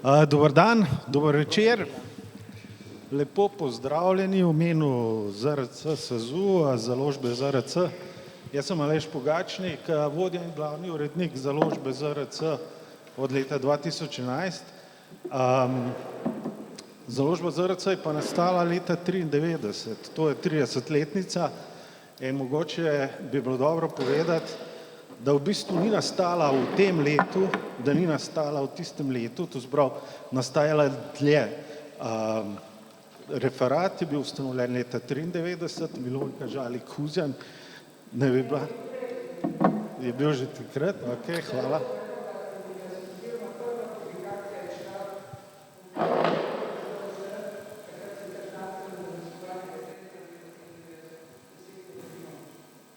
Dober dan, dober večer. Lepo pozdravljeni v imenu ZRC SAZU, založbe ZRC. Jaz sem Aleš Pogačnik, vodja in glavni urednik založbe ZRC od leta 2011. Založba ZRC je pa nastala leta 1993, to je 30-letnica in mogoče bi bilo dobro povedati, da v bistvu ni nastala v tem letu, da ni nastala v tistem letu, to zbrav nastajala dlje. Referat je bil ustanovljen leta 1993, Milojka Žalik Huzjan, ne bi bila, je bil že takrat, ok, hvala.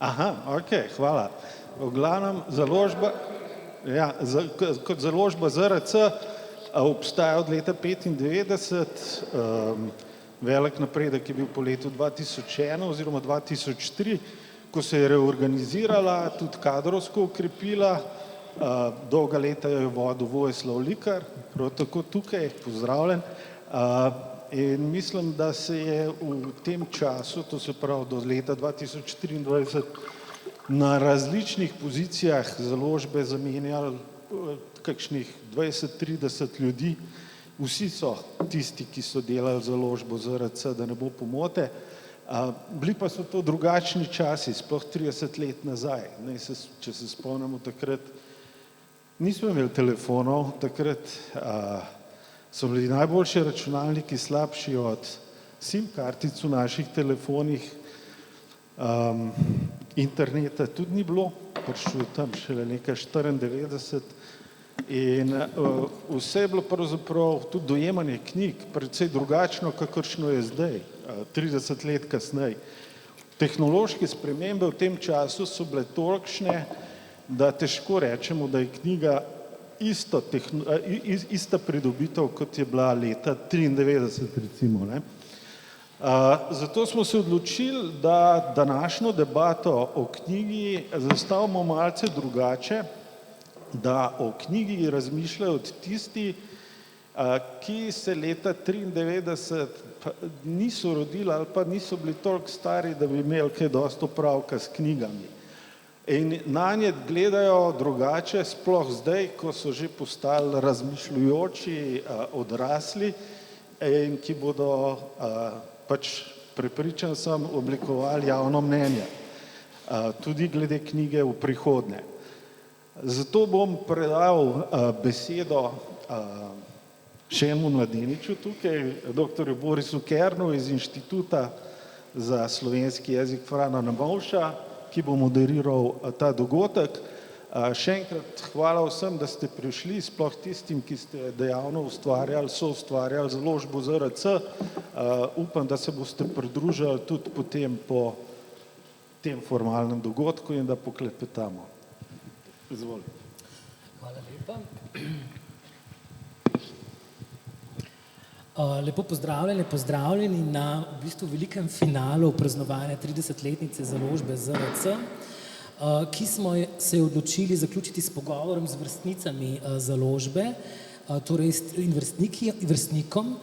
Aha, ok, hvala. V glavnem založba, kot založba ZRC obstaja od leta 1995, velik napredek je bil po letu 2001 oziroma 2003, ko se je reorganizirala, tudi kadrovsko ukrepila, dolga leta je vodil Vojislav Likar, prav tako tukaj, pozdravljen. In mislim, da se je v tem času, to se pravi do leta 2023, na različnih pozicijah založbe zamenjali kakšnih 20-30 ljudi. Vsi so tisti, ki so delali založbo ZRC, da ne bo pomote. Bili pa so to drugačni časi, sploh 30 let nazaj. Če se spomnimo takrat, nismo imeli telefonov, takrat so bili najboljši računalniki slabši od SIM kartic v naših telefonih, interneta tudi ni bilo, prišel tam šele nekaj 94 in vse je bilo pravzaprav tudi dojemanje knjig precej drugačno, kakršno je zdaj, 30 let kasneje. Tehnološke spremembe v tem času so bile tolikšne, da težko rečemo, da je knjiga ista pridobitev, kot je bila leta 93 recimo, ne. Zato smo se odločili, da današnjo debato o knjigi zastavimo malce drugače, da o knjigi razmišljajo tisti, ki se leta 93 niso rodili ali pa niso bili toliko stari, da bi imeli kaj dosti opravka s knjigami. In nanje gledajo drugače, sploh zdaj, ko so že postali razmišljujoči, odrasli in ki bodo pač prepričan sem oblikovali javno mnenje, tudi glede knjige v prihodnje. Zato bom predal besedo še enemu mladeniču tukaj, doktorju Borisu Kernu iz Inštituta za slovenski jezik Frana Ramovša, ki bo moderiral ta dogodek. Še enkrat hvala vsem, da ste prišli, sploh tistim, ki ste dejavno ustvarjali, soustvarjali založbo ZRC. Upam, da se boste pridružili tudi potem po tem formalnem dogodku in da poklepetamo. Izvolite. Hvala lepa. Lepo pozdravljeni na v bistvu velikem finalu praznovanja 30-letnice založbe ZRC, ki smo se odločili zaključiti s pogovorom z vrstnicami založbe, torej in vrstnikom,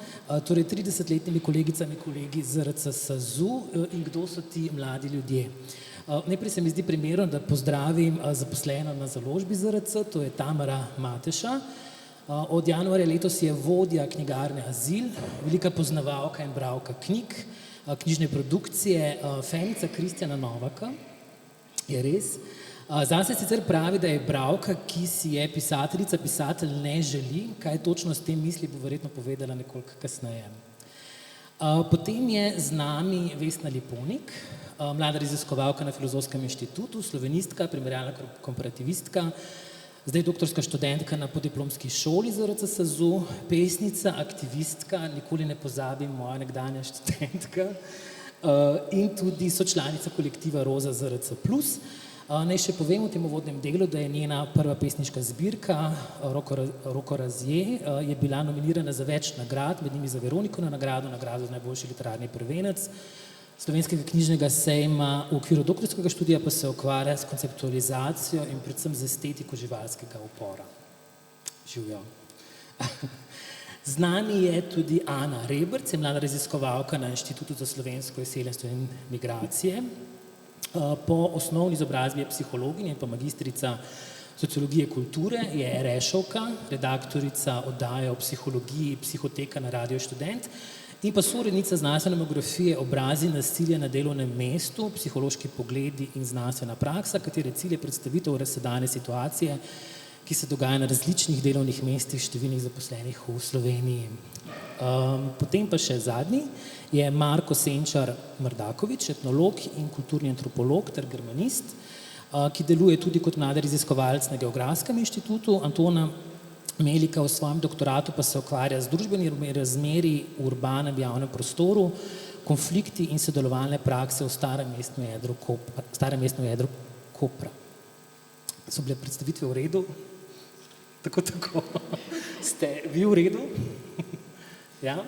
torej 30-letnimi kolegicami, kolegi ZRC SAZU in kdo so ti mladi ljudje. Najprej se mi zdi primerno, da pozdravim zaposleno na založbi ZRC, to je Tamara Mateša. Od januarja letos je vodja knjigarne Azil, velika poznavalka in bralka knjig, knjižne produkcije, fenica Kristjana Novaka, je res. Zanj se sicer pravi, da je bralka, ki si je pisateljica, pisatelj ne želi, kaj točno s tem misli, bo verjetno povedala nekoliko kasneje. Potem je z nami Vesna Lipovnik, mlada raziskovalka na Filozofskem inštitutu, slovenistka, primerjalna komparativistka, zdaj doktorska študentka na podiplomski šoli ZRC SAZU, pesnica, aktivistka, nikoli ne pozabim, moja nekdanja študentka, in tudi sočlanica kolektiva Roza ZRC plus. Naj še povem v tem uvodnem delu, da je njena prva pesniška zbirka Roko razje je bila nominirana za več nagrad, med njimi za Veronikovo nagrado, nagrado za najboljši literarni prvenec Slovenskega knjižnega sejma, v okviru doktorskega študija pa se ukvarja s konceptualizacijo in predvsem z estetiko živalskega upora. Živjo. Z nami je tudi Ana Rebrc, je mlada raziskovalka na Inštitutu za slovensko izseljenstvo in migracije. Po osnovni izobrazbi je psihologinja in pa magistrica sociologije kulture, je Rešovka, redaktorica oddaje o psihologiji Psihoteka na Radiu Študent in pa sourednica znanstvene monografije Obrazi nasilja na delovnem mestu, psihološki pogledi in znanstvena praksa, katere cilj je predstavitev razsedane situacije, ki se dogaja na različnih delovnih mestih številnih zaposlenih v Sloveniji. Potem pa še zadnji je Marko Senčar Mrdakovič, etnolog in kulturni antropolog ter germanist, ki deluje tudi kot mladi raziskovalec na Geografskem inštitutu. Antona Melika v svojem doktoratu pa se ukvarja z družbenimi razmeri v urbanem javnem prostoru, konflikti in sodelovalne prakse v starem mestnem jedru Kopra. So bile predstavitve v redu? Tako. Ste vi v redu? Ja.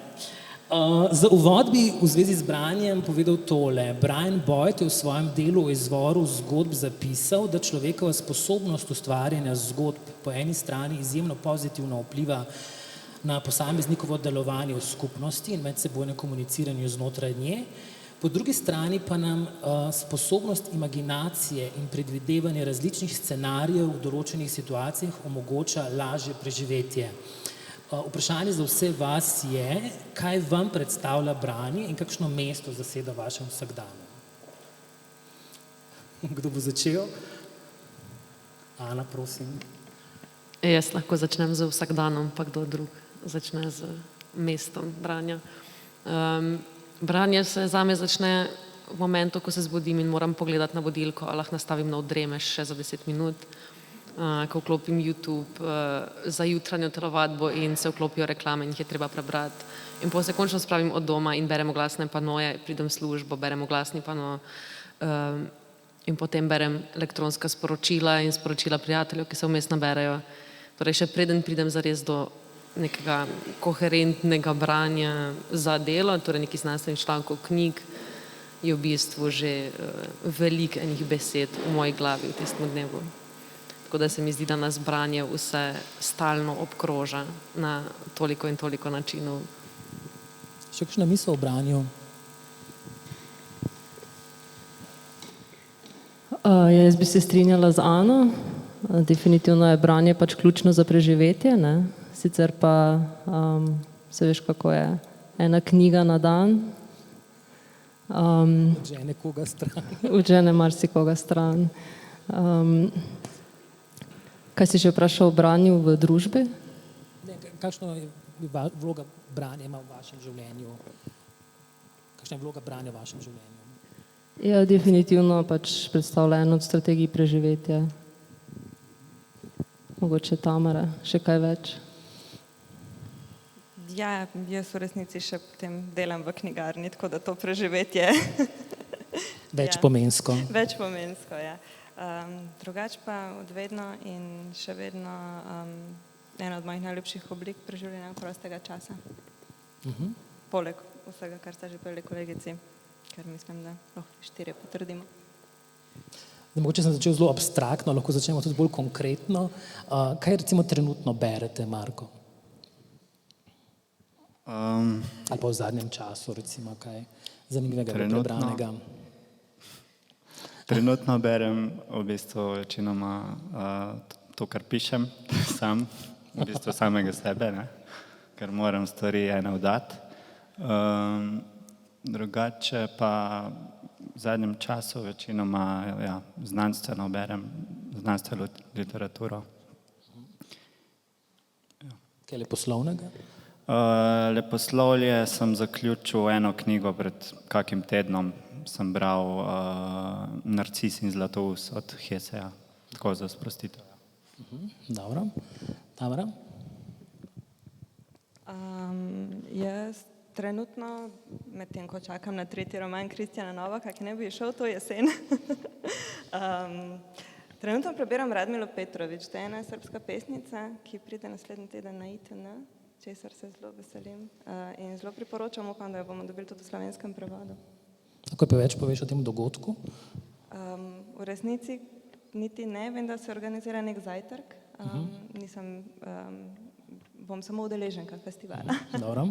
Za uvod bi v zvezi z branjem povedal tole. Brian Boyd je v svojem delu o izvoru zgodb zapisal, da človekova sposobnost ustvarjanja zgodb po eni strani izjemno pozitivno vpliva na posameznikovo delovanje v skupnosti in medsebojno komuniciranje znotraj nje, po drugi strani pa nam sposobnost imaginacije in predvidevanje različnih scenarijev v določenih situacijah omogoča lažje preživetje. Vprašanje za vse vas je, kaj vam predstavlja branje in kakšno mesto zaseda v vašem vsakdanu. Kdo bo začel? Ana, prosim. Jaz lahko začnem z vsakdanom, pa kdo drug začne z mestom branja. Branje se zame začne v momentu, ko se zbudim in moram pogledati na budilko, ali lahko nastavim na odremež še za 10 minut, ko vklopim YouTube za jutranjo telovadbo in se vklopijo reklame in jih je treba prebrati. In potem se končno spravim od doma in berem oglasne panoje, pridem v službo, berem oglasni pano in potem berem elektronska sporočila in sporočila prijateljev, ki se vmes naberejo. Torej še preden pridem zares do nekega koherentnega branja za delo, torej nekih znanstvenih člankov, knjig, je v bistvu že veliko enih besed v moji glavi v tistem dnevu. Tako da se mi zdi, da nas branje vse stalno obkroža na toliko in toliko načinov. Še kakšna misel o branju? Jaz bi se strinjala z Ano. Definitivno je branje pač ključno za preživetje, ne? Sicer pa se veš, kako je ena knjiga na dan. Odžene koga stran. Odžene marsikoga stran. Kaj si že vprašal o branju v družbi? Kakšna je vloga branja ima v vašem življenju? Kakšna je vloga branja v vašem življenju? Ja, definitivno pač predstavlja eno od strategij preživetja. Mogoče Tamara, še kaj več? Ja, jaz v resnici še potem delam v knjigarni, tako da to preživetje. Večpomensko. Večpomensko, ja. Drugač pa odvedno in še vedno ena od mojih najljubših oblik preživljanja prostega časa. Poleg vsega, kar sta že povedali kolegici, ker mislim, da lahko 4 potrdimo. Mogoče sem začel zelo abstraktno, lahko začnemo tudi bolj konkretno. Kaj recimo trenutno berete, Marko? Ali pa v zadnjem času, recimo, kaj zanimivega prebranega? Trenutno berem v bistvu večinoma to, kar pišem sam, v bistvu samega sebe, ne? Ker moram stvari ene vdati. Drugače pa v zadnjem času večinoma znanstveno berem, znanstveno literaturo. Kaj leposlovnega? Leposlovje sem zaključil eno knjigo pred kakim tednom. Sem bral Narcis in Zlatoust od Hesseja, tako za sprostitev. Dobro. Tamara? Jaz trenutno, medtem ko čakam na 3. roman Kristjana Novaka, ki ne bi šel to jesen, trenutno prebiram Radmilo Petrović. To je ena srpska pesnica, ki pride naslednji teden na ITN, česar se zelo veselim in zelo priporočam, upam, da jo bomo dobili tudi v slovenskem prevodu. Lahko pa več poveš o tem dogodku? V resnici niti ne, vem, da se organizira nek zajtrk. Nisem bom samo udeleženka festivala. Dobro.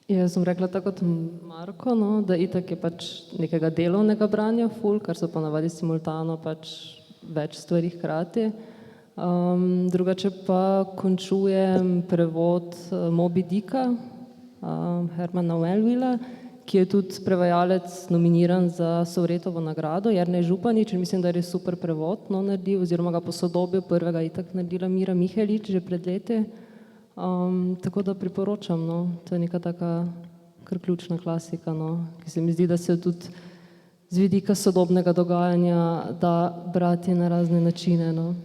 Jaz sem rekla tako kot Marko, no, da itak je pač nekega delovnega branja ful, kar so pa navadi simultano pač več stvari hkrati. Drugače pa končujem prevod Moby Dicka, Hermana Melvilla, ki je tudi prevajalec nominiran za Sovretovo nagrado, Jernej Županič, in mislim, da je res super prevod naredil, oziroma ga posodobil, prvega itak naredila Mira Mihelič že pred leti. Tako da priporočam, no. To je neka taka kar ključna klasika, no, ki se mi zdi, da se tudi z vidika sodobnega dogajanja da brati na razne načine. No.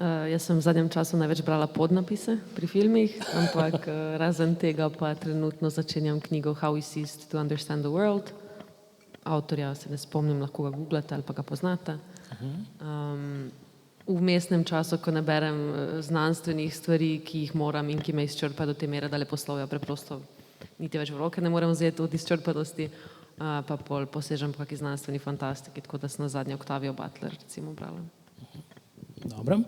Jaz sem v zadnjem času največ brala podnapise pri filmih, ampak razen tega pa trenutno začenjam knjigo How We Ceased to Understand the World. Avtorja se ne spomnim, lahko ga googlate ali pa ga poznate. V vmesnem času, ko ne berem znanstvenih stvari, ki jih moram in ki me izčrpa do te mere, da leposlovja preprosto niti več v roke ne morem vzeti od izčrpanosti, pa pol posežem po kakšni znanstveni fantastiki, tako da sem na zadnje Octavio Butler recimo brala. Dobro.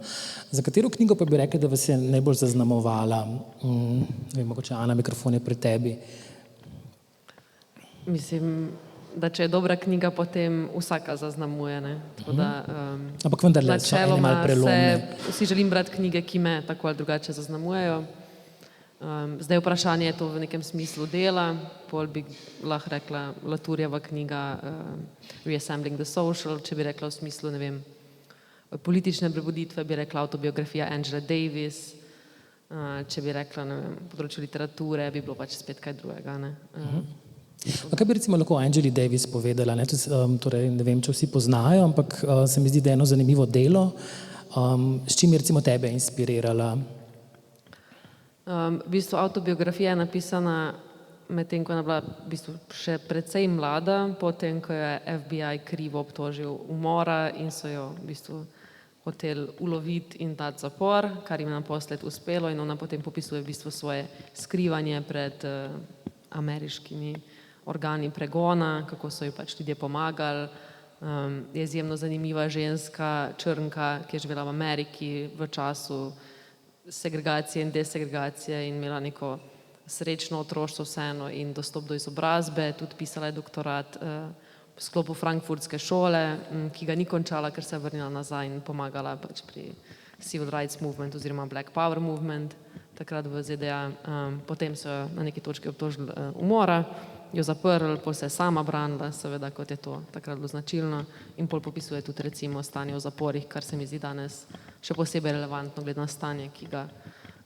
Za katero knjigo pa bi rekli, da vas je najbolj zaznamovala? Ne vem, mogoče Ana, mikrofon je pri tebi. Mislim, da če je dobra knjiga, potem vsaka zaznamuje, ne? Tako da, Ampak vendarle so ene malo prelomne. Vsi želim brati knjige, ki me tako ali drugače zaznamujejo. Zdaj vprašanje je to v nekem smislu dela, pol bi lahko rekla Latourjeva knjiga Reassembling the Social, če bi rekla v smislu, ne vem, politične prebuditve, bi rekla autobiografija Angela Davis, če bi rekla, ne vem, področju literature, bi bilo pač spet kaj drugega, ne. A kaj bi recimo lahko Angeli Davis povedala? Ne? Torej, ne vem, če vsi poznajo, ampak se mi zdi, da je eno zanimivo delo. S čim je recimo tebe inspirirala? V bistvu autobiografija je napisana medtem, ko je bila v bistvu še precej mlada, potem, ko je FBI krivo obtožil umora in so jo v bistvu hoteli uloviti in dati zapor, kar jim naposled uspelo, in ona potem popisuje v bistvu svoje skrivanje pred ameriškimi organi pregona, kako so ji pač ljudje pomagali. Je izjemno zanimiva ženska, črnka, ki je živela v Ameriki v času segregacije in desegregacije in imela neko srečno otroštvo vseeno in dostop do izobrazbe, tudi pisala je doktorat v sklopu frankfurtske šole, ki ga ni končala, ker se je vrnila nazaj in pomagala pač pri Civil Rights Movement oziroma Black Power Movement takrat v ZDA. Potem so jo na neki točki obtožili umora, jo zaprli, pol se je sama branila, seveda, kot je to takrat bilo značilno, in pol popisuje tudi recimo stanje v zaporih, kar se mi zdi danes še posebej relevantno glede na stanje, ki ga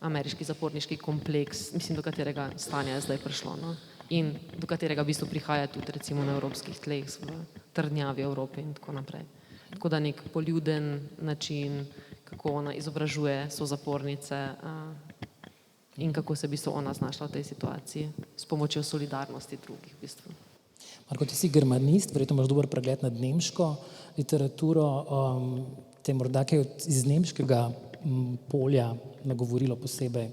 ameriški zaporniški kompleks, mislim, do katerega stanja je zdaj prišlo, no? In do katerega v bistvu prihaja tudi recimo na evropskih tleh v trdnjavi Evrope in tako naprej. Tako da nek poljuden način, kako ona izobražuje sozapornice in kako se v bistvu ona znašla v tej situaciji s pomočjo solidarnosti drugih v bistvu. Marko, ti si germanist, verjetno imaš dober pregled nad nemško literaturo, te morda kaj iz nemškega polja nagovorilo posebej?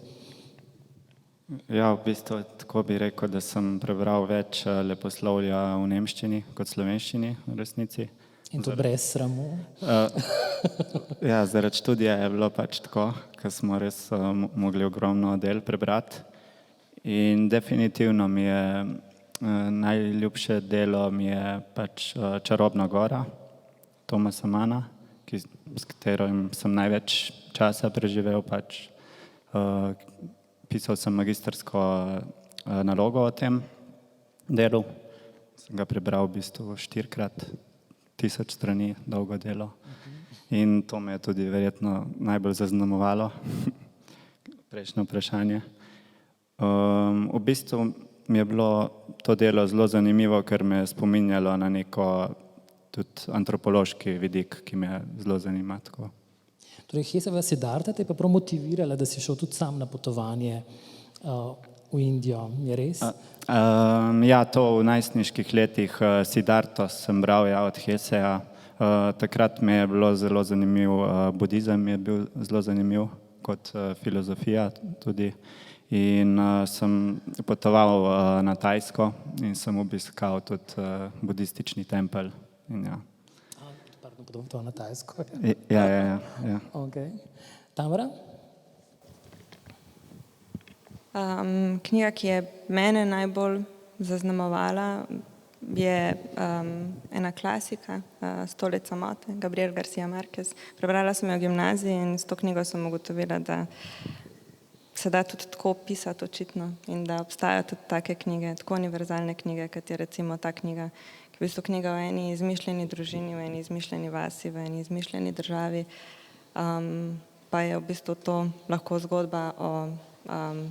Ja, v bistvu tako bi rekel, da sem prebral več leposlovja v nemščini kot slovenščini v resnici. In to brez sramu? Ja, zaradi študija je bilo pač tako, ker smo res mogli ogromno del prebrati. In definitivno mi je najljubše delo mi je pač Čarobna gora Thomasa Manna, s katerim sem največ časa preživel. Pač, pisal sem magistrsko nalogo o tem delu. Sem ga prebral v bistvu 4x 1000 strani dolgo delo. In to me je tudi verjetno najbolj zaznamovalo. Prejšnje vprašanje. V bistvu mi je bilo to delo zelo zanimivo, ker me je spominjalo na neko tudi antropološki vidik, ki me zelo zanima. Tako. Torej, Heseva Siddharta te je pa prav motivirala, da si šel tudi sam na potovanje v Indijo, je res? Ja, to v najstniških letih Siddharto sem bral od Heseja. Takrat mi je bilo zelo zanimiv, budizem je bil zelo zanimiv kot filozofija tudi. In sem potoval na Tajsko in sem obiskal tudi budistični tempelj. In ja. to na tajsko. Ja. Okay. Tamara? Knjiga, ki je mene najbolj zaznamovala, je ena klasika, 100 let samote, Gabriel García Márquez. Prebrala sem jo v gimnaziji in s to knjigo sem ugotovila, da se da tudi tako pisati očitno in da obstajajo tudi take knjige, tako univerzalne knjige, kot je recimo ta knjiga, ki je v bistvu knjiga o eni izmišljeni družini, o eni izmišljeni vasi, v eni izmišljeni državi, pa je v bistvu to lahko zgodba o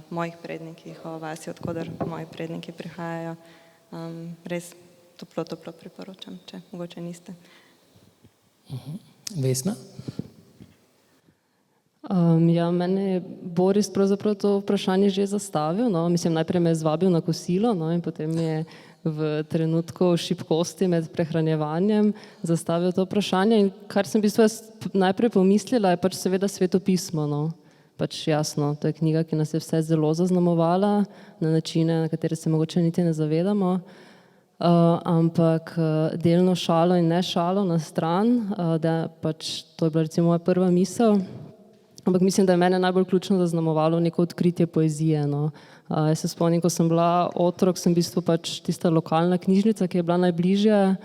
mojih prednikih, o vasi, odkudar moji predniki prihajajo. Res toplo priporočam, če mogoče niste. Vesna? Ja, mene je Boris pravzaprav to vprašanje že zastavil, no, mislim, najprej me je zvabil na kosilo, no, in potem je v trenutku šibkosti med prehranjevanjem zastavil to vprašanje in kar sem v bistvu najprej pomislila je pač seveda svetopismo, no. Pač jasno, to je knjiga, ki nas je vse zelo zaznamovala na načine, na katere se mogoče niti ne zavedamo, ampak delno šalo in ne šalo na stran, da pač to je bila recimo moja prva misel, ampak mislim, da je mene najbolj ključno zaznamovalo neko odkritje poezije, no. Jaz se spomnim, ko sem bila otrok, sem v bistvu pač tista lokalna knjižnica, ki je bila najbližje,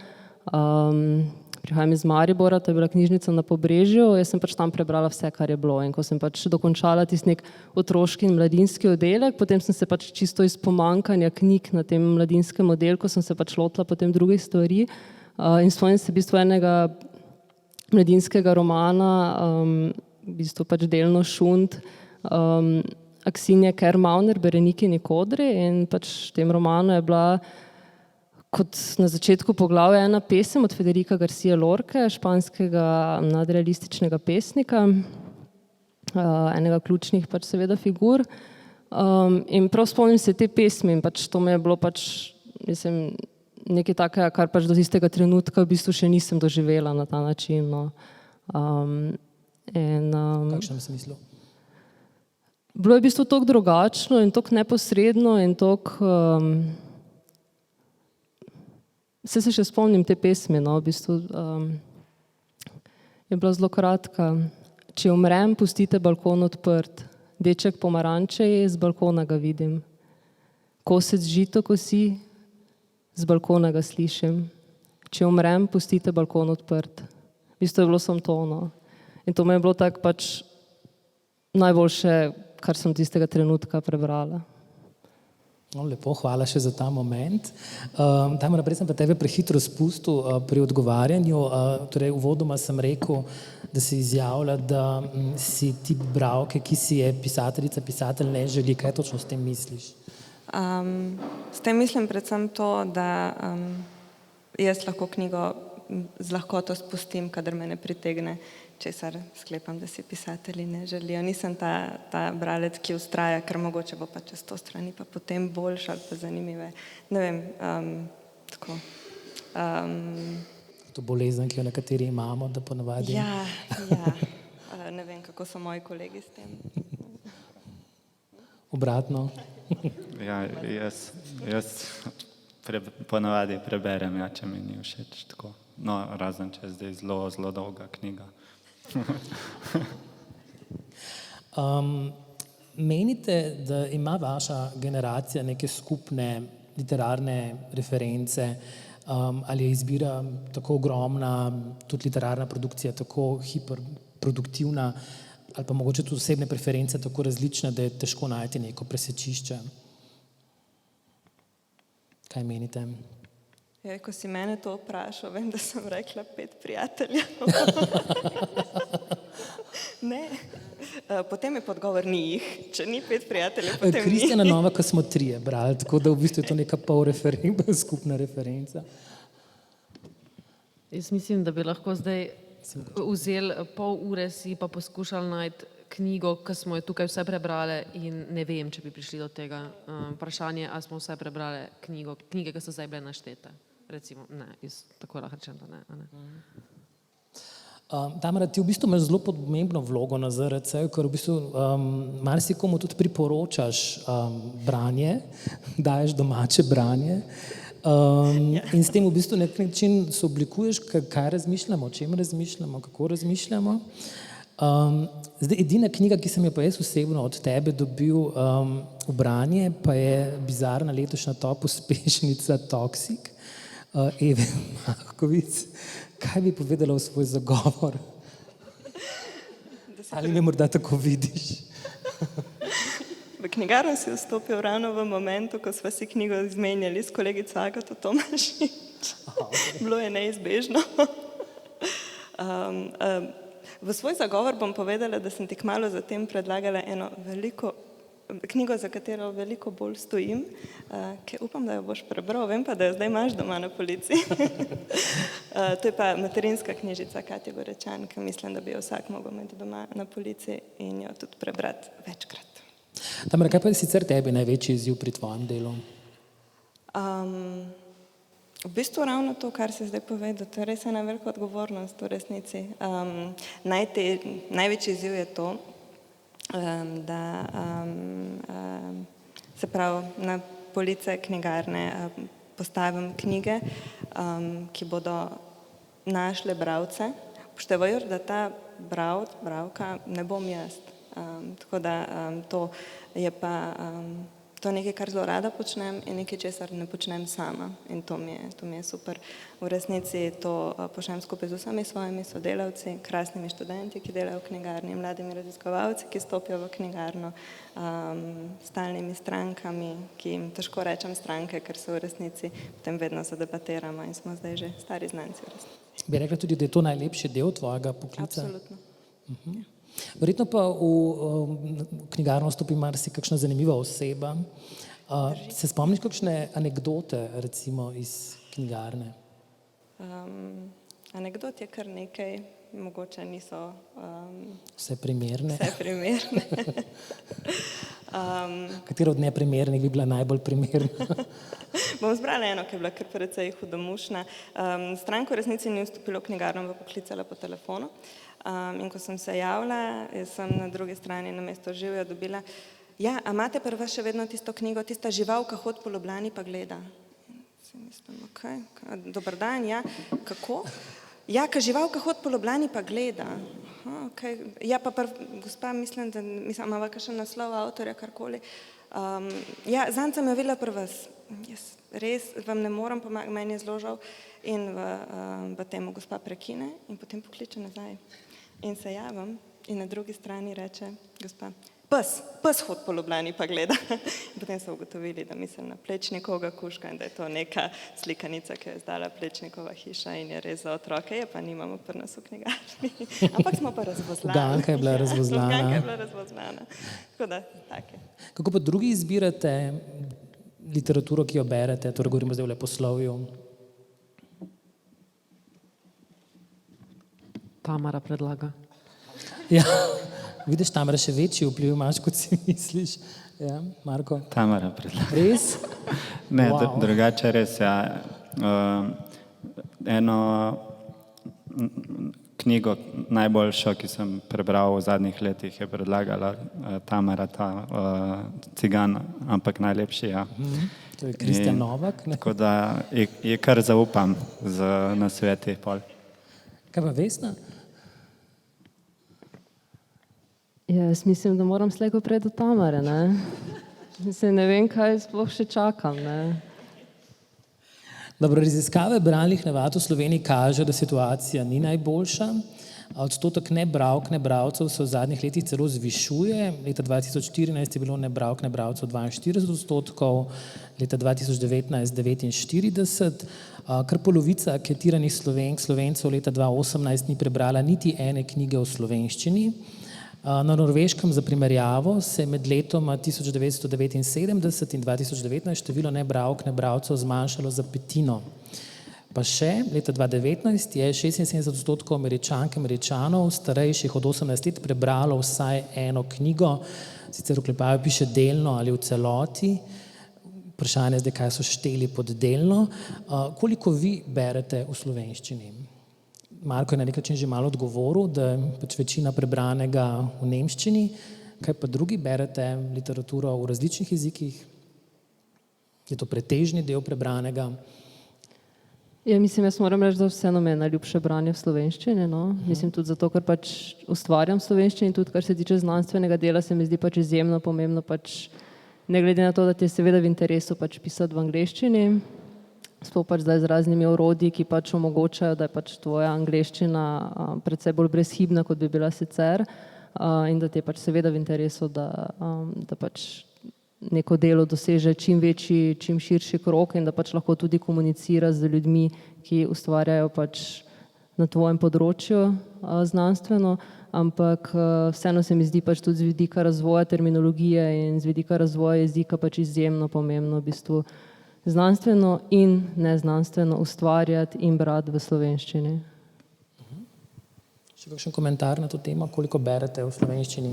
prihajam iz Maribora, to je bila knjižnica na Pobrežju, jaz sem pač tam prebrala vse, kar je bilo in ko sem pač dokončala tisti nek otroški in mladinski oddelek, potem sem se pač čisto iz pomanjkanja knjig na tem mladinskem oddelku, sem se pač lotila potem drugih stvari in spomnim se v bistvu enega mladinskega romana, v bistvu pač delno Šund, Aksinje Kermauner, Berenikini kodri in pač v tem romanu je bila kot na začetku poglavja ena pesem od Federica García Lorque, španskega nadrealističnega pesnika, enega ključnih pač seveda figur. In prav spomnim se te pesmi in pač to me je bilo pač, mislim, nekaj takega, kar pač do tistega trenutka v bistvu še nisem doživela na ta način, no. V kakšnem smislu? Bilo je v bistvu toliko drugačno in toliko neposredno in toliko se še spomnim te pesmi, no, v bistvu je bila zelo kratka. Če umrem, pustite balkon odprt, deček pomaranče je, z balkona ga vidim. Kosec žito kosi, z balkona ga slišim. Če umrem, pustite balkon odprt. V bistvu je bilo samo to, no. In to me je bilo tako pač najboljše, kar sem tistega trenutka prebrala. No, lepo, hvala še za ta moment. Tamara, prej sem pa tebe prehitro spustil pri odgovarjanju. Torej, uvodoma sem rekel, da si izjavlja, da si tip bralke, ki si je pisateljica, pisatelj ne želi. Kaj točno s tem misliš? S tem mislim predvsem to, da jaz lahko knjigo z lahkoto spustim, kadar me ne pritegne, česar sklepam, da si pisatelji ne želijo. Nisem ta bralec, ki vztraja, ker mogoče bo pa čez 100 strani pa potem boljše ali pa zanimive. Ne vem, tako. To bolezen, ki jo nekateri imamo, da ponavadi... Ja. Ne vem, kako so moji kolegi s tem. Obratno. Ja, jaz ponavadi preberem, če mi ni všeč tako. No, razen če je zdaj zelo dolga knjiga. Menite, da ima vaša generacija neke skupne literarne reference, ali je izbira tako ogromna, tudi literarna produkcija tako hiperproduktivna, ali pa mogoče tudi osebne preference tako različne, da je težko najti neko presečišče? Kaj menite? Ja, ko si mene to vprašal, vem, da sem rekla 5 prijateljev. Ne. Potem je podgovor ni jih. Če ni 5 prijateljev, potem ni. Kristjana Nova, ko smo 3 brali, tako da v bistvu je to neka skupna referenca. Jaz mislim, da bi lahko zdaj vzeli pol ure si pa poskušali najti knjigo, ki smo jo tukaj vse prebrali in ne vem, če bi prišli do tega vprašanja, ali smo vse prebrali knjige, ki so zdaj bile naštete. Recimo, ne, tako lahko rečem, da ne. Tamara, ti v bistvu imaš zelo pomembno vlogo na ZRC, ker v bistvu marsikomu tudi priporočaš branje, daješ domače branje. In s tem v bistvu na nek način se oblikuješ, kaj razmišljamo, o čem razmišljamo, kako razmišljamo. Zdaj, edina knjiga, ki sem jo pa jaz osebno od tebe dobil v branje, pa je bizarna letošnja top uspešnica Toxic, Eve Mahkovic. Kaj bi povedala v svoj zagovor? Ali me morda tako vidiš? V knjigarno si vstopil ravno v momentu, ko sva si knjigo izmenjali s kolegico Agato Tomašič. Bilo je neizbežno. V svoj zagovor bom povedala, da sem ti kmalu zatem predlagala eno veliko knjigo, za katero veliko bolj stojim, ki upam, da jo boš prebral, vem pa, da jo zdaj imaš doma na polici. To je pa materinska knjižica Katje Gorečan, ki mislim, da bi jo vsak mogel imeti doma na polici in jo tudi prebrati večkrat. Tamara, kaj pa je sicer tebi največji izziv pri tvojem delu? V bistvu ravno to, kar si zdaj povedal, to je res ena velika odgovornost v resnici. Največji izziv je to, da se pravi na police knjigarne postavim knjige, ki bodo našle bralce, upoštevajoč, da ta bralka ne bom jaz. Tako da to je pa to je nekaj, kar zelo rada počnem in nekaj, česar ne počnem sama in to mi je super. V resnici to počnem skupaj z vsemi svojimi sodelavci, krasnimi študenti, ki delajo v knjigarni, mladimi raziskovalci, ki stopijo v knjigarno, stalnimi strankami, ki jim težko rečem stranke, ker se v resnici potem vedno zadebatiramo in smo zdaj že stari znanci v resnici. Bi rekla tudi, da je to najlepši del tvojega poklica? Absolutno. Verjetno pa v knjigarno vstopi marsikakšna zanimiva oseba. Se spomniš kakšne anekdote recimo iz knjigarne? Anekdot je kar nekaj, mogoče niso Vse primerne? vse primerne. Katera od neprimernih bi bila najbolj primerna? Bom zbrala eno, ki je bila kar precej hudomušna. Stranka v resnici ni vstopila v knjigarno, pa poklicala po telefonu. In ko sem se javila, sem na drugi strani na mesto živjo dobila: ja, a imate pri vas še vedno tisto knjigo, tista živalka hod po Ljubljani pa gleda? Si mislim, okej, dober dan, ja, kako? Ja, ka živalka hod po Ljubljani pa gleda. Okej, ja, pa gospa, mislim, imava kakšen naslov avtorja, karkoli. Ja, zanj sem jo videla pri vas. Jaz res vam ne morem pomagati, meni je zelo žal. In v temu gospa prekine in potem pokliče nazaj. In se javim in na drugi strani reče gospa: pes hod po Ljubljani pa gleda. In potem so ugotovili, da mislim na Plečnikovega kužka in da je to neka slikanica, ki jo je izdala Plečnikova hiša in je res za otroke, je pa nimamo pri nas v knjigarni. Ampak smo pa razvozlani. Uganka je bila razvozlana. Uganka je bila razvozlana. Tako da, tak je. Kako pa drugi izbirate literaturo, ki jo berete, torej govorimo zdaj o leposlovju? Tamara predlaga. Ja, vidiš, Tamara, še večji vpliv imaš, kot si misliš. Ja, Marko? Tamara predlaga. Res? Ne, Wow. drugače res, ja. Eno knjigo najboljšo, ki sem prebral v zadnjih letih, je predlagala Tamara, ta Cigan, ampak najlepši, ja. To je Kristjan Novak. Ne? Tako da je kar zaupam z nasveti pol. Kaj pa Vesna? Jaz mislim, da moram slej ko prej do Tamare, ne? Mislim, ne vem, kaj sploh še čakam, ne? Dobro, raziskave bralnih navad v Sloveniji kažejo, da situacija ni najboljša. Odstotek nebralk, nebralcev se v zadnjih letih celo zvišuje. Leta 2014 je bilo nebralk, nebralcev 42%, leta 2019 49%. Kar polovica anketiranih Slovencev leta 2018 ni prebrala niti ene knjige v slovenščini. Na Norveškem za primerjavo se je med letoma 1979 in 2019 število nebralk, nebralcev zmanjšalo za petino. Pa še, leta 2019 je 76% Američank in Američanov starejših od 18 let prebralo vsaj eno knjigo, sicer v oklepaju piše delno ali v celoti. Vprašanje je zdaj, kaj so šteli pod delno. Koliko vi berete v slovenščini? Marko je na nek način že malo odgovoril, da je pač večina prebranega v nemščini. Kaj pa drugi berete literaturo v različnih jezikih? Je to pretežni del prebranega? Ja, mislim, jaz moram reči, da vseeno me je najljubše branje v slovenščini. No. Mislim tudi zato, ker pač ustvarjam v slovenščini, tudi kar se tiče znanstvenega dela, se mi zdi pač izjemno pomembno, pač ne glede na to, da ti je seveda v interesu pač pisati v angleščini, sploh pač zdaj z raznimi orodji, ki pač omogočajo, da je pač tvoja angleščina predvsej bolj brezhibna, kot bi bila sicer, in da ti je pač seveda v interesu, da pač neko delo doseže čim večji, čim širši krog in da pač lahko tudi komunicira z ljudmi, ki ustvarjajo pač na tvojem področju znanstveno, ampak vseeno se mi zdi pač tudi z vidika razvoja terminologije in z vidika razvoja jezika pač izjemno pomembno v bistvu znanstveno in neznanstveno ustvarjati in brati v slovenščini. Še kakšen komentar na to temo, koliko berete v slovenščini?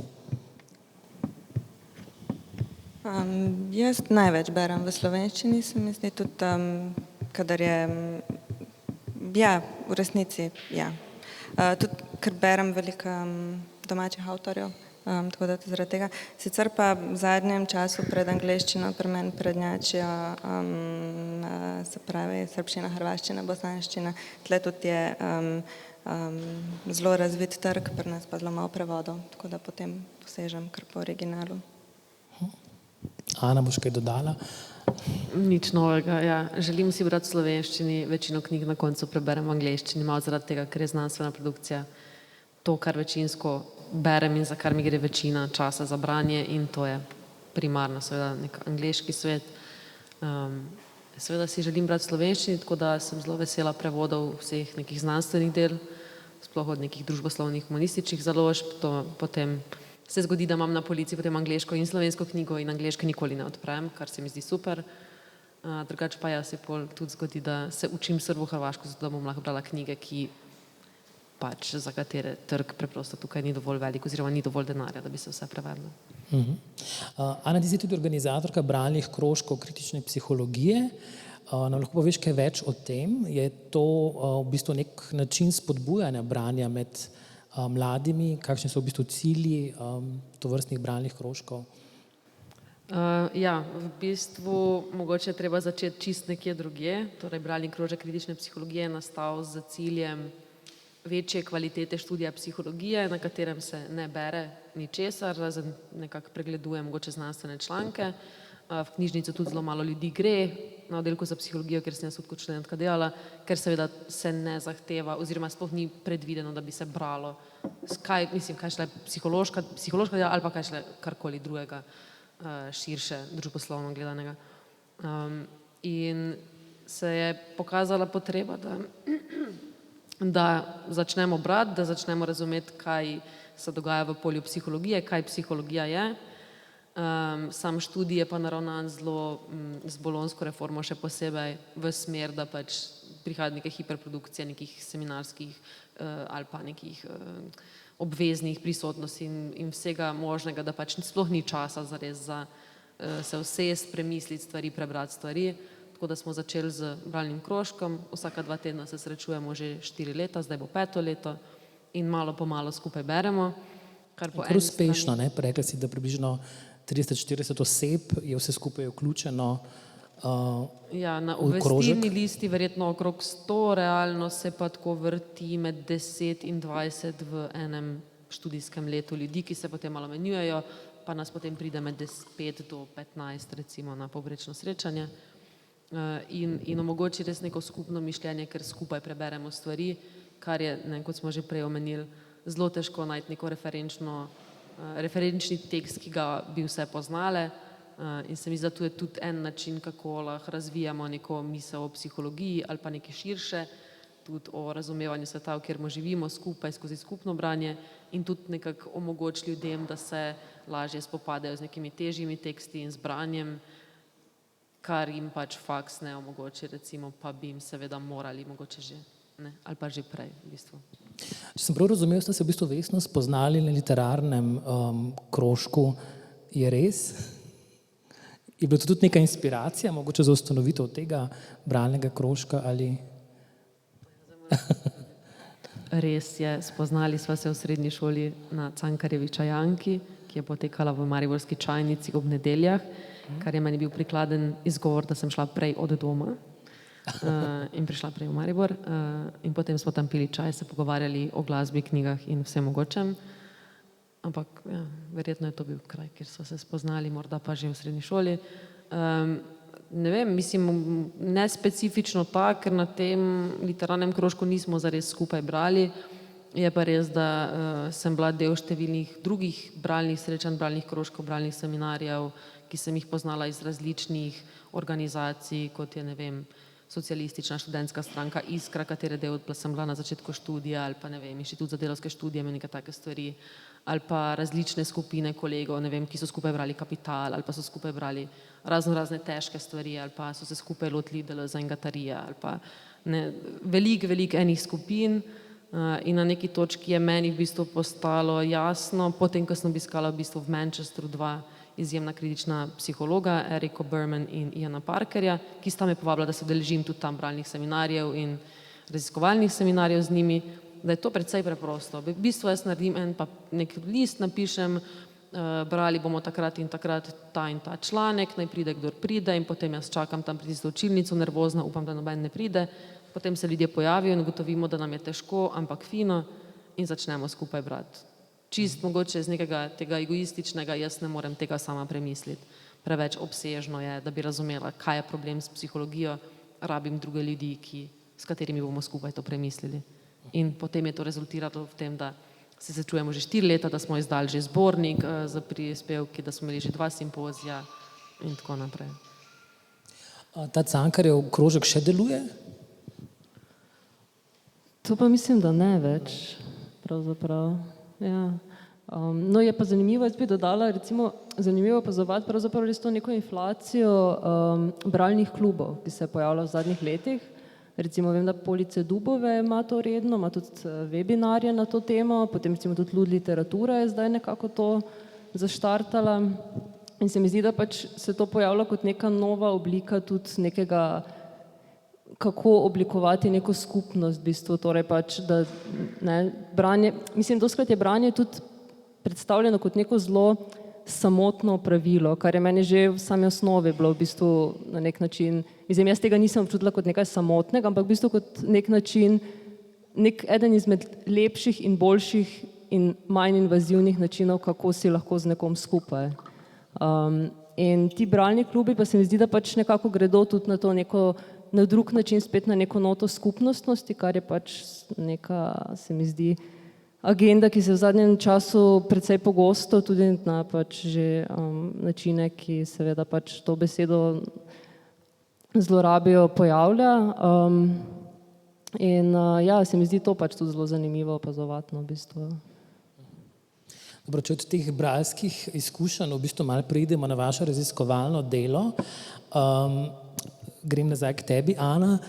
Jaz največ berem v slovenščini, se mi zdi tudi, kadar je, ja, v resnici, ja. Tudi, ker berem veliko domačih avtorjev, tako da zaradi tega. Sicer pa v zadnjem času pred angleščino pri meni prednjačijo, se pravi, srbščina, hrvaščina, bosanščina, tle tudi je zelo razvit trg, pri nas pa zelo malo prevodov, tako da potem posežem kar po originalu. Ana, boš kaj dodala? Nič novega, ja. Želim si brati v slovenščini, večino knjig na koncu preberem v angleščini, malo zaradi tega, ker je znanstvena produkcija to, kar večinsko berem in za kar mi gre večina časa za branje in to je primarno seveda nek angleški svet. Seveda si želim brati v slovenščini, tako da sem zelo vesela prevodov vseh nekih znanstvenih del, sploh od nekih družboslovnih humanističnih založb, to potem se zgodi, da imam na polici potem angleško in slovensko knjigo in angleške nikoli ne odprem, kar se mi zdi super. Drugače pa ja se pol tudi zgodi, da se učim srbo-hrvaško, zato da bom lahko brala knjige, ki pač za katere trg preprosto tukaj ni dovolj velik oziroma ni dovolj denarja, da bi se vse prevedlo. Ana, ti si tudi organizatorka bralnih krožkov kritične psihologije. Nam lahko poveš kaj več o tem? Je to v bistvu nek način spodbujanja branja med mladimi, kakšni so v bistvu cilji tovrstnih bralnih krožkov? Ja, v bistvu mogoče je treba začeti čist nekje drugje, torej bralni krožek kritične psihologije je nastal z ciljem večje kvalitete študija psihologije, na katerem se ne bere ničesar, razen nekako pregleduje mogoče znanstvene članke. V knjižnico tudi zelo malo ljudi gre na oddelku za psihologijo, ker sem jaz tudi kot študentka delala, ker seveda se ne zahteva oziroma sploh ni predvideno, da bi se bralo kaj šele psihološka dela ali pa kaj šele karkoli drugega širše družboslovno gledanega. In se je pokazala potreba, da začnemo brati, da začnemo razumeti, kaj se dogaja v polju psihologije, kaj psihologija je. Sam študij je pa naravnan zelo z bolonjsko reformo še posebej v smer, da pač prihaja neke hiperprodukcije, nekih seminarskih ali pa nekih obveznih prisotnosti in vsega možnega, da pač sploh ni časa zares za se usesti, premisliti stvari, prebrati stvari. Tako da smo začeli z bralnim krožkom, vsaka 2 tedna se srečujemo že 4 leta, zdaj bo 5. leto in malo po malo skupaj beremo. Kar uspešno, ne? Rekla si, da približno 30-40 oseb je vse skupaj vključeno ja, na obvestilni listi verjetno okrog 100, realno se pa tako vrti med 10 in 20 v enem študijskem letu ljudi, ki se potem malo menjujejo, pa nas potem pride med 5 do 15 recimo na povprečno srečanje. In omogoči res neko skupno mišljenje, ker skupaj preberemo stvari, kar je, kot smo že prej omenili, zelo težko najti neko referenčni tekst, ki ga bi vse poznale. In se mi zdi, da tu je tudi en način, kako lahko razvijamo neko misel o psihologiji ali pa nekaj širše, tudi o razumevanju sveta, v katerem živimo skupaj skozi skupno branje in tudi nekako omogoči ljudem, da se lažje spopadajo z nekimi težjimi teksti in z branjem, kar jim pač faks ne omogoči, recimo, pa bi jim seveda morali mogoče že, ne, ali pa že prej v bistvu. Če sem prav razumel, ste se v bistvu Vesno spoznali na literarnem krožku, je res? Je bila to tudi neka inspiracija, mogoče za ustanovitev tega bralnega krožka ali? res je, spoznali sva se v srednji šoli na Cankarjevi čajanki, ki je potekala v mariborski čajnici ob nedeljah, kar je meni bil prikladen izgovor, da sem šla prej od doma in prišla prej v Maribor. In potem smo tam pili čaj, se pogovarjali o glasbi, knjigah in vsem mogočem. Ampak ja, verjetno je to bil kraj, kjer so se spoznali, morda pa že v srednji šoli. Ne vem, mislim, ne specifično tak, ker na tem literarnem krožku nismo zares skupaj brali. Je pa res, da sem bila del številnih drugih bralnih srečanj, bralnih krožkov, bralnih seminarjev, ki sem jih poznala iz različnih organizacij, kot je, ne vem, Socialistična študentska stranka Iskra, katere del sem bila na začetku študija, ali pa, ne vem, Inštitut za delavske študije, neke take stvari, ali pa različne skupine kolegov, ne vem, ki so skupaj brali Kapital, ali pa so skupaj brali razne težke stvari, ali pa so se skupaj lotili DLZ in Gatarija, ali pa veliko enih skupin. In na neki točki je meni v bistvu postalo jasno, potem, ko sem obiskala v bistvu v Manchesteru dva izjemna kritična psihologa, Eriko Berman in Iana Parkerja, ki sta me povabila, da se udeležim tudi tam bralnih seminarjev in raziskovalnih seminarjev z njimi, da je to precej preprosto. V bistvu jaz naredim nek list, napišem, brali bomo takrat in takrat ta in ta članek, naj pride, kdor pride, in potem jaz čakam tam pred tisto učilnico, nervozna, upam, da noben ne pride. Potem se ljudje pojavijo in ugotovimo, da nam je težko, ampak fino, in začnemo skupaj brati. Čist mogoče iz nekega tega egoističnega, jaz ne morem tega sama premisliti. Preveč obsežno je, da bi razumela, kaj je problem s psihologijo, rabim druge ljudi, s katerimi bomo skupaj to premislili. In potem je to rezultiralo v tem, da se srečujemo že 4 leta, da smo izdali že zbornik za prispevki, da smo imeli že 2 simpozija in tako naprej. Ta Cankarjev krožek še deluje? To pa mislim, da ne več, pravzaprav. Ja. No, je pa zanimivo, jaz bi dodala, recimo, zanimivo opazovati pravzaprav res to neko inflacijo bralnih klubov, ki se je pojavila v zadnjih letih. Recimo, vem, da Police Dubove ima to redno, ima tudi webinarje na to temo, potem recimo tudi Lud literatura je zdaj nekako to zaštartala. In se mi zdi, da pač se to pojavlja kot neka nova oblika tudi nekega, kako oblikovati neko skupnost, v bistvu, torej pač, da ne, branje, mislim, doskrat je branje tudi predstavljeno kot neko zelo samotno pravilo, kar je meni že v sami osnovi bilo v bistvu na nek način, mislim, jaz tega nisem občutila kot nekaj samotnega, ampak v bistvu kot nek način, eden izmed lepših in boljših in manj invazivnih načinov, kako si lahko z nekom skupaj. In ti bralni klubi pa se mi zdi, da pač nekako gredo tudi na to neko, na drug način spet na neko noto skupnostnosti, kar je pač neka, se mi zdi, agenda, ki se v zadnjem času precej pogosto tudi na pač že načine, ki seveda pač to besedo zlorabijo, pojavlja. In ja, se mi zdi to pač tudi zelo zanimivo opazovati, no, v bistvu. Dobro, če od teh bralskih izkušenj v bistvu malo preidemo na vaše raziskovalno delo, grem nazaj k tebi, Ana.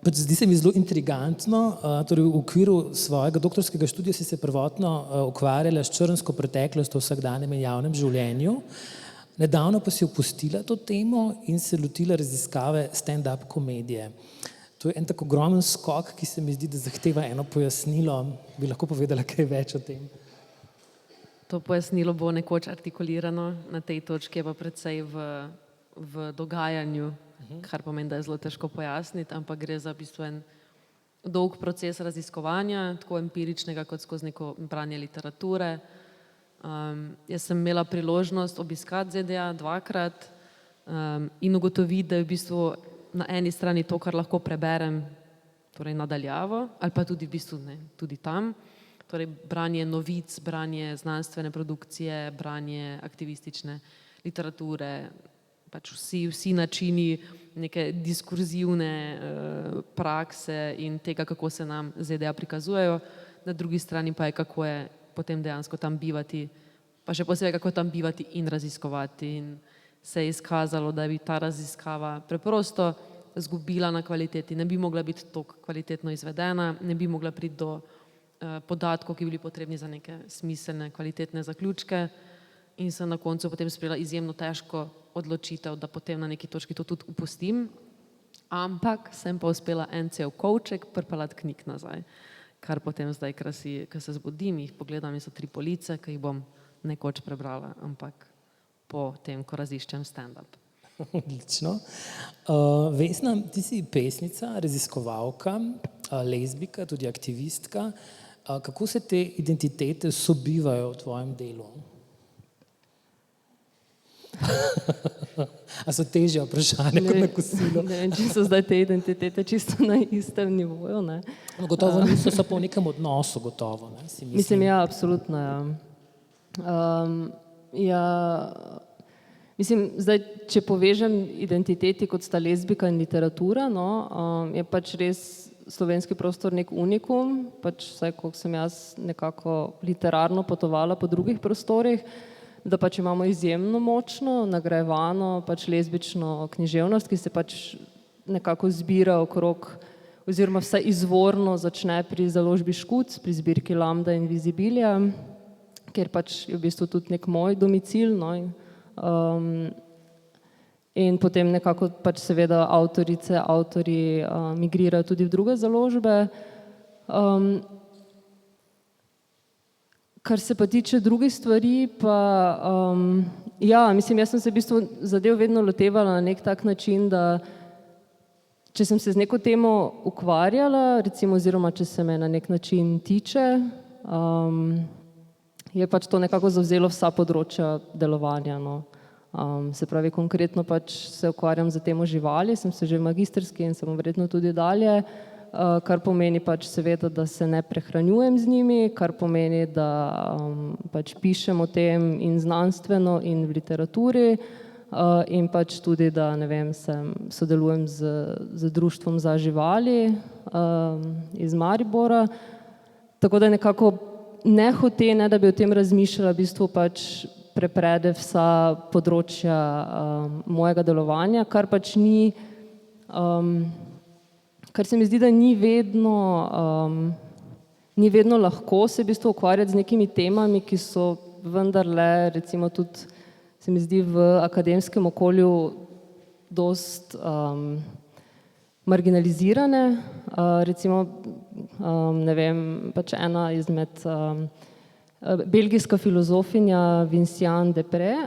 Zdi se mi zelo intrigantno, torej v okviru svojega doktorskega študija si se prvotno ukvarjala s črnsko preteklostjo v vsakdanjem in javnem življenju. Nedavno pa si opustila to temo in se lotila raziskave stand-up komedije. To je en tako ogromen skok, ki se mi zdi, da zahteva eno pojasnilo. Bi lahko povedala kaj več o tem? To pojasnilo bo nekoč artikulirano, na tej točki je pa precej v dogajanju, kar pomeni, da je zelo težko pojasniti, ampak gre za v bistvu en dolg proces raziskovanja, tako empiričnega kot skozi neko branje literature. Jaz sem imela priložnost obiskati ZDA 2-krat in ugotoviti, da je v bistvu na eni strani to, kar lahko preberem, torej nadaljavo, ali pa tudi v bistvu ne, tudi tam. Torej branje novic, branje znanstvene produkcije, branje aktivistične literature, pač vsi načini neke diskurzivne prakse in tega, kako se nam ZDA prikazujejo. Na drugi strani pa je, kako je potem dejansko tam bivati, pa še posebej, kako tam bivati in raziskovati. In se je izkazalo, da bi ta raziskava preprosto zgubila na kvaliteti, ne bi mogla biti tako kvalitetno izvedena, ne bi mogla priti do podatkov, ki bi bili potrebni za neke smiselne, kvalitetne zaključke, in sem na koncu potem sprejela izjemno težko odločitev, da potem na neki točki to tudi opustim. ampak sem pa uspela en cel kovček pripeljati knjig nazaj, kar potem zdaj, ko se zbudim, jih pogledam in so 3 police, ki jih bom nekoč prebrala, ampak po tem, ko raziščem stand-up. Odlično. Vesna, ti si pesnica, raziskovalka, lezbika, tudi aktivistka. Kako se te identitete sobivajo v tvojem delu? A so težje vprašanje kot na kosilo? Ne vem, če so zdaj te identitete čisto na istem nivoju, ne. No, gotovo niso, so po nekem odnosu gotovo, ne, si mislim. Mislim, ja, absolutno, ja. Mislim, zdaj, če povežem identiteti kot sta lezbika in literatura, no, je pač res slovenski prostor nek unikum, pač vsaj, koliko sem jaz nekako literarno potovala po drugih prostorih, da pač imamo izjemno močno, nagrajevano pač lezbično književnost, ki se pač nekako zbira okrog, oziroma vsaj izvorno začne pri založbi Škuc, pri zbirki Lambda in Visibilija, kjer pač je v bistvu tudi nek moj domicil, no, in potem nekako pač seveda avtorice, avtorji migrirajo tudi v druge založbe. Kar se pa tiče drugih stvari, pa ja, mislim, jaz sem se v bistvu zadev vedno lotevala na nek tak način, da če sem se z neko temo ukvarjala, recimo oziroma če se me na nek način tiče, je pač to nekako zavzelo vsa področja delovanja, no. Se pravi, konkretno pač se ukvarjam z temo živali, sem se že v magistrski in se bom verjetno tudi dalje, kar pomeni pač seveda, da se ne prehranjujem z njimi, kar pomeni, da pač pišem o tem in znanstveno in v literaturi in pač tudi, da ne vem, sodelujem z društvom za živali iz Maribora, tako da nekako nehote, ne da bi o tem razmišljala, v bistvu pač preprede vsa področja mojega delovanja, kar pač ni, kar se mi zdi, da ni vedno lahko se v bistvu ukvarjati z nekimi temami, ki so vendarle, recimo tudi se mi zdi v akademskem okolju dost marginalizirane, recimo, ne vem, pač ena izmed belgijska filozofinja Vinciane Desprez,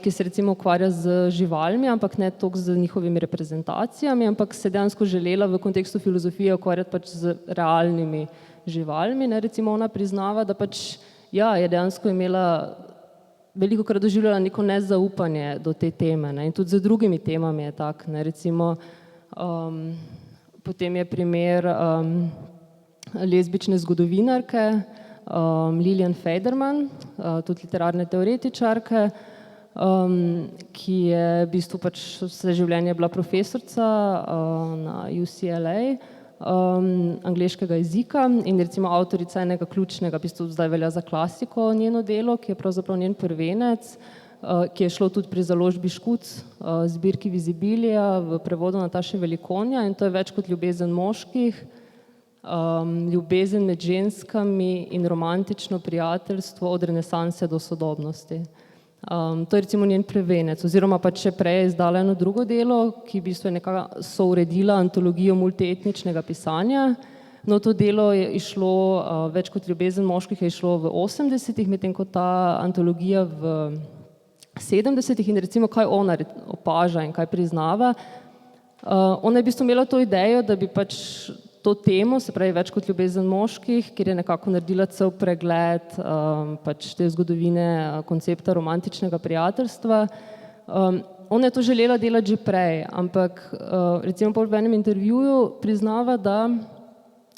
ki se recimo ukvarja z živalmi, ampak ne toliko z njihovimi reprezentacijami, ampak se dejansko želela v kontekstu filozofije ukvarjati pač z realnimi živalmi, ne, recimo ona priznava, da pač, ja, je dejansko imela velikokrat doživljala neko nezaupanje do te teme, ne, in tudi z drugimi temami je tak, ne, recimo, potem je primer lezbične zgodovinarke, Lilian Federman, tudi literarne teoretičarke, ki je v bistvu pač vse življenje bila profesorica na UCLA, angleškega jezika in recimo avtorica enega ključnega, v bistvu zdaj velja za klasiko njeno delo, ki je pravzaprav njen prvenec, ki je šlo tudi pri založbi Škuc, zbirki Visibilija v prevodu Nataše Velikonja, in to je več kot ljubezen moških, ljubezen med ženskami in romantično prijateljstvo od renesanse do sodobnosti. To je recimo njen prvenec, oziroma pa še prej je izdala eno drugo delo, ki v bistvu je nekako souredila antologijo multietničnega pisanja. No, to delo je išlo, več kot ljubezen moških je išlo v 80-ih, medtem ko ta antologija v 70-ih, in recimo kaj ona opaža in kaj priznava. Ona je v bistvu imela to idejo, da bi pač to temo, se pravi več kot ljubezen moških, kjer je nekako naredila cel pregled pač te zgodovine koncepta romantičnega prijateljstva. Ona je to želela delati že prej, ampak recimo v enem intervjuju priznava, da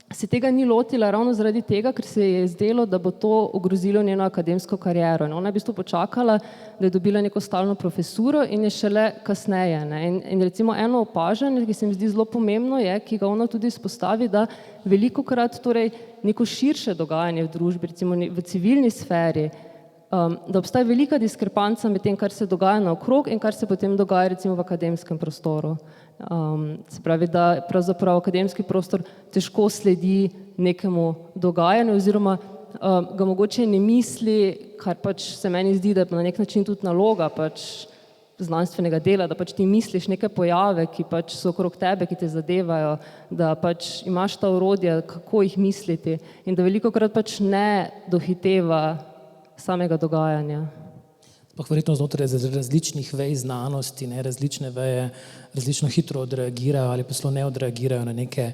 se tega ni lotila ravno zaradi tega, ker se je zdelo, da bo to ogrozilo njeno akademsko kariero. In ona je v bistvu počakala, da je dobila neko stalno profesuro in je šele kasneje, ne. In recimo eno opažanje, ki se mi zdi zelo pomembno, je, ki ga ona tudi izpostavi, da velikokrat torej neko širše dogajanje v družbi, recimo v civilni sferi, da obstaja velika diskrepanca med tem, kar se dogaja naokrog in kar se potem dogaja recimo v akademskem prostoru. Se pravi, da pravzaprav akademski prostor težko sledi nekemu dogajanju oziroma ga mogoče ne misli, kar pač se meni zdi, da je na nek način tudi naloga pač znanstvenega dela, da pač ti misliš neke pojave, ki pač so okrog tebe, ki te zadevajo, da pač imaš ta orodja, kako jih misliti in da velikokrat pač ne dohiteva samega dogajanja. Sploh verjetno znotraj različnih vej znanosti, ne, različne veje različno hitro odreagirajo ali pa celo ne odreagirajo na neke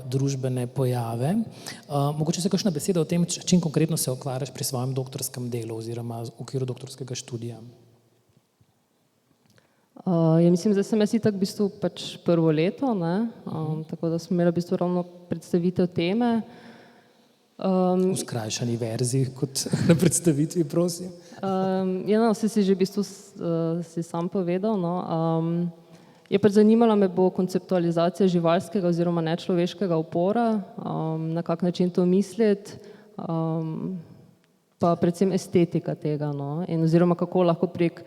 družbene pojave. Mogoče se kakšna beseda o tem, čim konkretno se ukvarjaš pri svojem doktorskem delu oziroma v okviru doktorskega študija? Ja, mislim, da sem jaz itak v bistvu pač prvo leto, ne, tako da smo imeli v bistvu ravno predstavitev teme. V skrajšani verziji, kot na predstavitvi, prosim. Ja, no, vse si že v bistvu si sam povedal, no. Je pač zanimala me bo konceptualizacija živalskega oziroma nečloveškega upora, na kak način to misliti, pa predvsem estetika tega, no, in oziroma kako lahko prek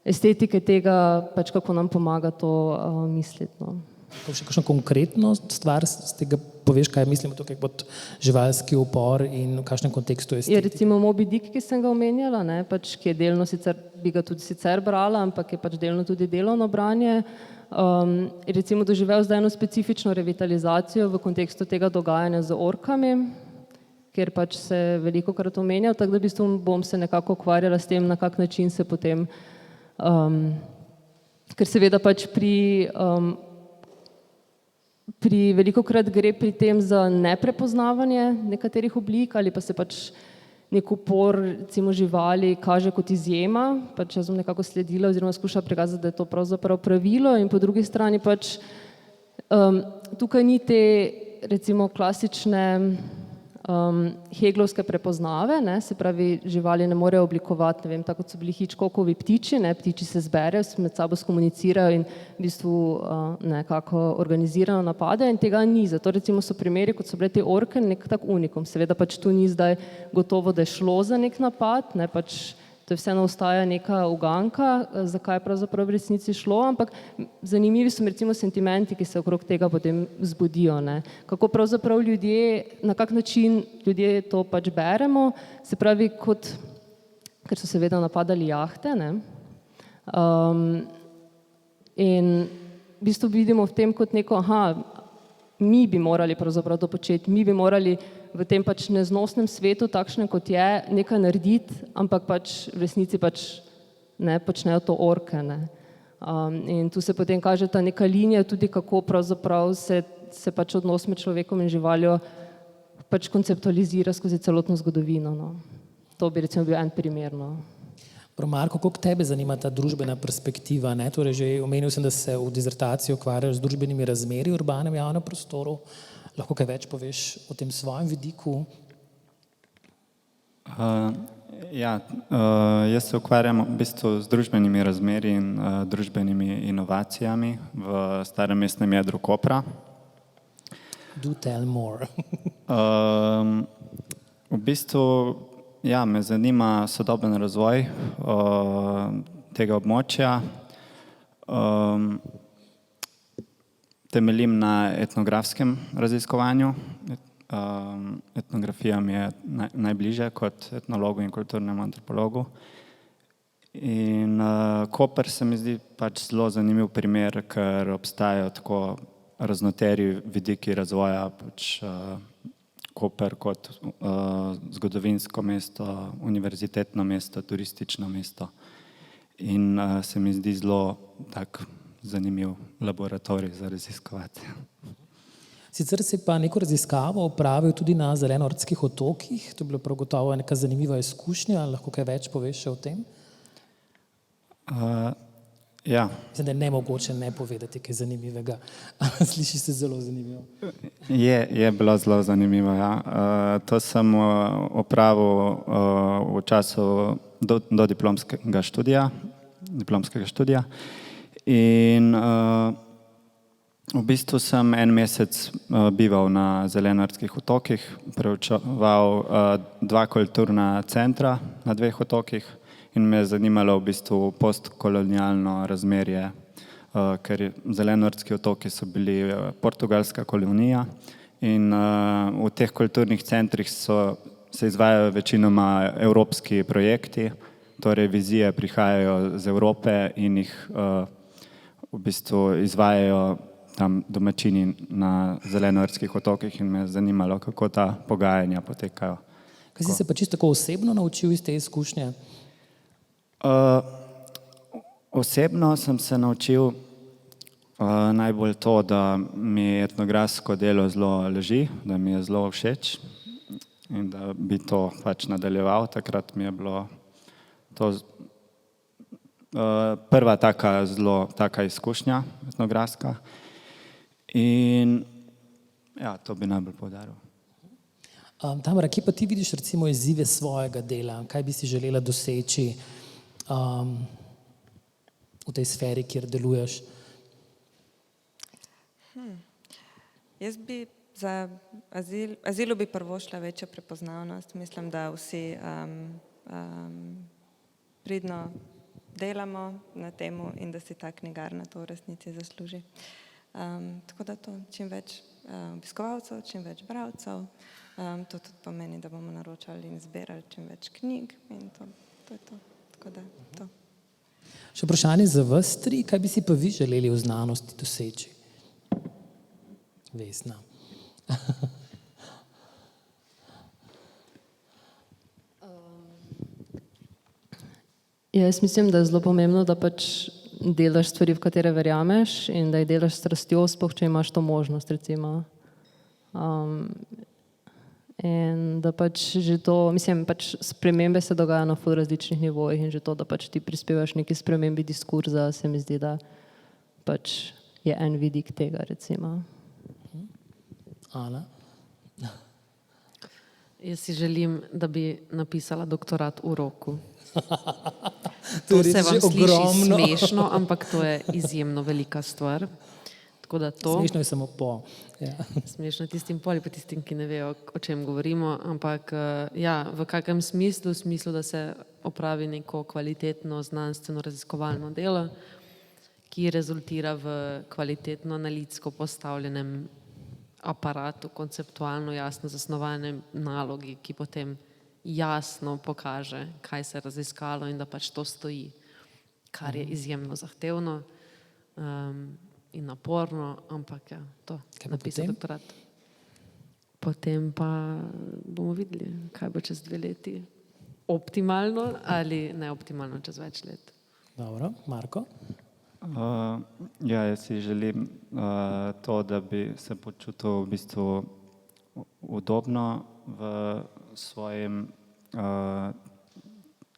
estetike tega, pač kako nam pomaga to misliti, no. Pa še kakšno konkretno stvar z tega poveš, kaj mislimo tukaj pod živalski upor in v kakšnem kontekstu Je estetika? recimo Moby Dick, ki sem ga omenjala, ne, pač, ki je delno sicer, bi ga tudi sicer brala, ampak je pač delno tudi delovno branje. Je recimo doživel zdaj eno specifično revitalizacijo v kontekstu tega dogajanja z orkami, ker pač se velikokrat omenja, tako da v bistvu bom se nekako ukvarjala s tem, na kak način se potem, ker seveda pač pri velikokrat gre pri tem za neprepoznavanje nekaterih oblik ali pa se pač nek upor recimo živali kaže kot izjema, pač jaz bom nekako sledila oziroma skušala prikazati, da je to pravzaprav pravilo in po drugi strani pač tukaj ni te recimo klasične Heglovske prepoznave, ne, se pravi živali ne morejo oblikovati, ne vem, tako kot so bili Hitchcockovi ptiči, ne, ptiči se zberejo, med sabo skomunicirajo in v bistvu nekako organizirano napadajo in tega ni, zato recimo so primeri, kot so bile te orke, nek tak unikum, seveda pač tu ni zdaj gotovo, da je šlo za nek napad, ne, pač to je vseeno ostaja neka uganka, zakaj je pravzaprav v resnici šlo, ampak zanimivi so recimo sentimenti, ki se okrog tega potem vzbudijo, ne. Kako pravzaprav ljudje, na kak način ljudje to pač beremo, se pravi kot, ker so seveda napadali jahte, ne, in v bistvu vidimo v tem kot neko, mi bi morali pravzaprav to početi, mi bi morali v tem pač neznosnem svetu, takšnem kot je, nekaj narediti, ampak pač v resnici pač ne počnejo to orke, ne. In tu se potem kaže ta neka linija tudi, kako pravzaprav se pač odnos med človekom in živaljo pač konceptualizira skozi celotno zgodovino, no. To bi recimo bil en primer, no. Marko, koliko tebe zanima ta družbena perspektiva, ne? Torej že omenil sem, da se v dizertaciji ukvarjaš z družbenimi razmerji v urbanem javnem prostoru. Lahko kaj več poveš o tem svojem vidiku? Jaz se ukvarjam v bistvu z družbenimi razmerji in družbenimi inovacijami v starem mestnem jedru Kopra. Do tell more. V bistvu me zanima sodoben razvoj tega območja. Temeljim na etnografskem raziskovanju. Etnografija mi je najbližje kot etnologu in kulturnemu antropologu. In Koper se mi zdi pač zelo zanimiv primer, ker obstajajo tako raznoteri vidiki razvoja, pač Koper kot zgodovinsko mesto, univerzitetno mesto, turistično mesto. In se mi zdi zelo tak zanimiv laboratorij za raziskovati. Sicer si pa neko raziskavo opravil tudi na Zelenortskih otokih, to je bilo prav gotovo neka zanimiva izkušnja, lahko kaj več poveš še o tem? Mislim, da je nemogoče ne povedati kaj zanimivega, sliši se zelo zanimivo. Je bilo zelo zanimivo, ja. To sem opravil v času do diplomskega študija. In v bistvu sem en mesec bival na Zelenortskih otokih, preučeval 2 kulturna centra na 2 otokih in me je zanimalo v bistvu postkolonialno razmerje, ker Zelenortski otoki so bili portugalska kolonija in v teh kulturnih centrih se izvajajo večinoma evropski projekti, torej vizije prihajajo z Evrope in jih v bistvu izvajajo tam domačini na Zelenoorskih otokih in me je zanimalo, kako ta pogajanja potekajo. Kaj si se pa čisto tako osebno naučil iz te izkušnje? Osebno sem se naučil najbolj to, da mi etnografsko delo zelo leži, da mi je zelo všeč in da bi to pač nadaljeval. Takrat mi je bilo to prva taka izkušnja etnografska in ja, to bi najbolj poudaril. Tamara, kje pa ti vidiš recimo izzive svojega dela? Kaj bi si želela doseči v tej sferi, kjer deluješ? Jaz bi za azilu bi prvošla večjo prepoznavnost. Mislim, da vsi pridno delamo na temu in da si ta knjigarna to v resnici zasluži. Tako da to čim več obiskovalcev, čim več bralcev. To tudi pomeni, da bomo naročali in zbirali čim več knjig in to je to. Tako da to. Še vprašanje za vas tri, kaj bi si pa vi želeli v znanosti doseči? Vesna. Jaz mislim, da je zelo pomembno, da pač delaš stvari, v katere verjameš in da jih delaš s strastjo, sploh če imaš to možnost, recimo. In da pač že to, mislim, pač spremembe se dogajajo na ful različnih nivojih in že to, da pač ti prispevaš neki spremembi diskurza, se mi zdi, da pač je en vidik tega, recimo. Ana? Jaz si želim, da bi napisala doktorat v roku. To je se res vam že sliši ogromno. smešno, ampak to je izjemno velika stvar. Tako da to, Smešno je samo po. Ja. smešno je tistim poli, pa tistim, ki ne vejo, o čem govorimo, ampak ja, v kakem smislu? V smislu, da se opravi neko kvalitetno znanstveno raziskovalno delo, ki rezultira v kvalitetno analitsko postavljenem aparatu, konceptualno jasno zasnovanem nalogi, ki potem jasno pokaže, kaj se je raziskalo in da pač to stoji, kar je izjemno zahtevno in naporno, ampak ja, to, napisati doktorat. Potem pa bomo videli, kaj bo čez 2 leti. Optimalno ali neoptimalno čez več let. Dobro, Marko? Ja, jaz si želim to, da bi se počutil v bistvu udobno v svojem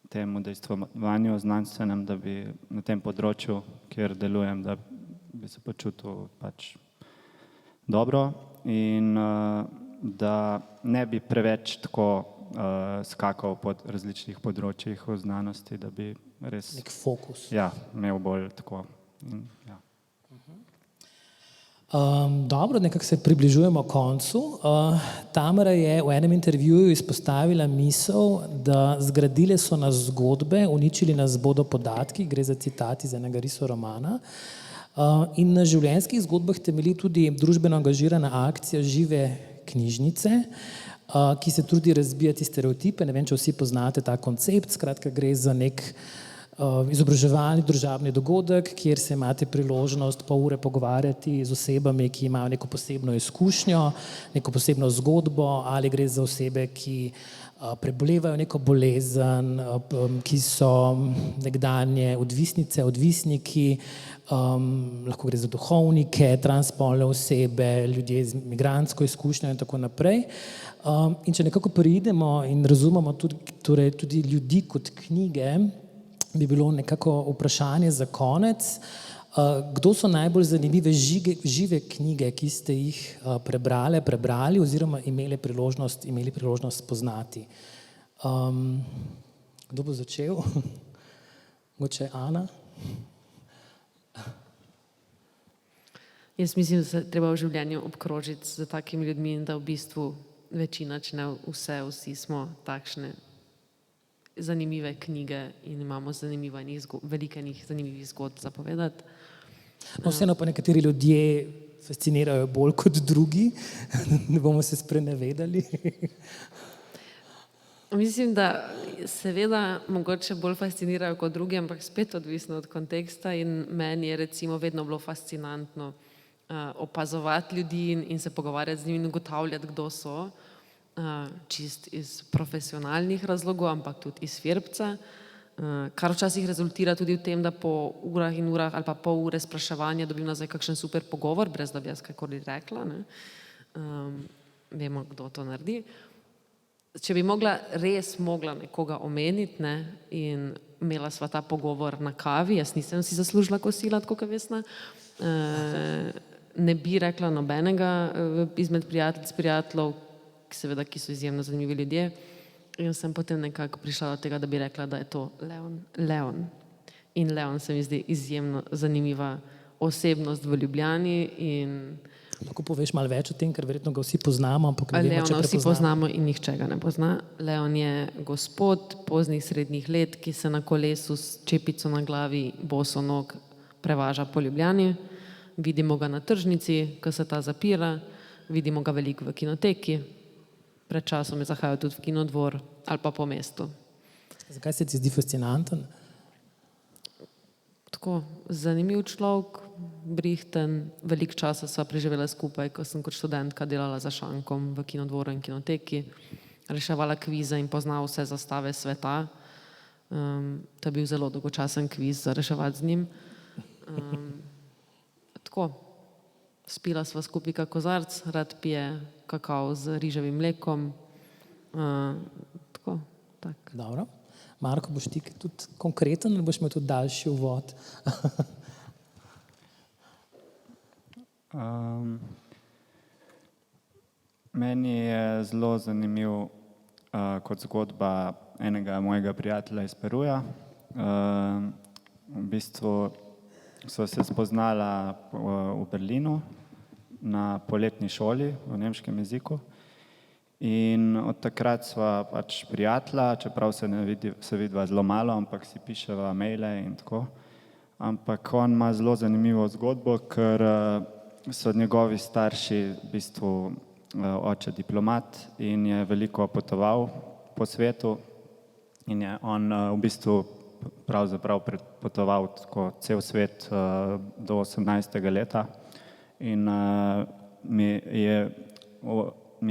tem udejstvovanju znanstvenem, da bi na tem področju, kjer delujem, da bi se počutil pač dobro in da ne bi preveč tako skakal po različnih področjih v znanosti, da bi res Nek fokus. ja, imel bolj tako. Ja. Dobro, nekako se približujemo koncu. Tamara je v enem intervjuju izpostavila misel, da zgradile so nas zgodbe, uničili nas bodo podatki, gre za citat iz enega risoromana. In na življenjskih zgodbah temelji tudi družbeno angažirana akcija Žive knjižnice, ki se trudi razbijati stereotipe. Ne vem, če vsi poznate ta koncept, skratka gre za nek izobraževalni družabni dogodek, kjer se imate priložnost pol ure pogovarjati z osebami, ki imajo neko posebno izkušnjo, neko posebno zgodbo, ali gre za osebe, ki prebolevajo neko bolezen, ki so nekdanje odvisnice, odvisniki, lahko gre za duhovnike, transspolne osebe, ljudje z migrantsko izkušnjo in tako naprej. In če nekako preidemo in razumemo tudi ljudi kot knjige, bi bilo nekako vprašanje za konec. Kdo so najbolj zanimive žive knjige, ki ste jih prebrali oziroma imeli priložnost spoznati? Kdo bo začel? Mogoče Ana? Jaz mislim, da se treba v življenju obkrožiti z takimi ljudmi in da v bistvu večina, če ne vsi smo takšne zanimive knjige in imamo veliko zanimivih zgodb za povedati. No, vseeno pa nekateri ljudje fascinirajo bolj kot drugi, ne bomo se sprenevedali. Mislim, da seveda mogoče bolj fascinirajo kot drugi, ampak spet odvisno od konteksta in meni je recimo vedno bilo fascinantno opazovati ljudi in se pogovarjati z njimi in ugotavljati, kdo so, čist iz profesionalnih razlogov, ampak tudi iz firbca, kar včasih rezultira tudi v tem, da po urah in urah ali pa pol ure spraševanja dobim nazaj kakšen super pogovor, brez da bi jaz kakoli rekla. Ne. Vemo, kdo to naredi. Če bi res mogla nekoga omeniti, ne, in imela sva ta pogovor na kavi, jaz nisem si zaslužila kosila, tako kot Vesna, ne bi rekla nobenega izmed prijateljev, seveda, ki so izjemno zanimivi ljudje, in sem potem nekako prišla do tega, da bi rekla, da je to Leon. In Leon se mi zdi izjemno zanimiva osebnost v Ljubljani in Lahko poveš malo več o tem, ker verjetno ga vsi poznamo, ampak ne vemo, če Leona vsi prepoznamo. poznamo in nihče ga ne pozna. Leon je gospod poznih srednjih let, ki se na kolesu s čepico na glavi boso nog prevaža po Ljubljani. Vidimo ga na tržnici, ko se ta zapira, vidimo ga veliko v kinoteki, pred časom je zahajal tudi v kinodvor ali pa po mestu. Zakaj se ti zdi fascinanten? Tako zanimiv človek, brihten, veliko časa sva preživela skupaj, ko sem kot študentka delala za šankom v kinodvoru in kinoteki, reševala kvize in poznala vse zastave sveta. To je bil zelo dolgočasen kviz za reševati z njim. Tako, spila sva skupaj kak kozarc, rad pije kakao z riževim mlekom. Tako, tak. Dobro. Marko, boš ti tudi konkreten ali boš imel tudi daljši uvod? Meni je zelo zanimiv kot zgodba enega mojega prijatelja iz Peruja. V bistvu so se spoznala v Berlinu na poletni šoli v nemškem jeziku. In od takrat sva pač prijatelja, čeprav se vidiva zelo malo, ampak si piševa maile in tako. Ampak on ima zelo zanimivo zgodbo, ker so njegovi starši v bistvu oče diplomat in je veliko potoval po svetu in je on v bistvu pravzaprav potoval tako cel svet do 18. leta in mi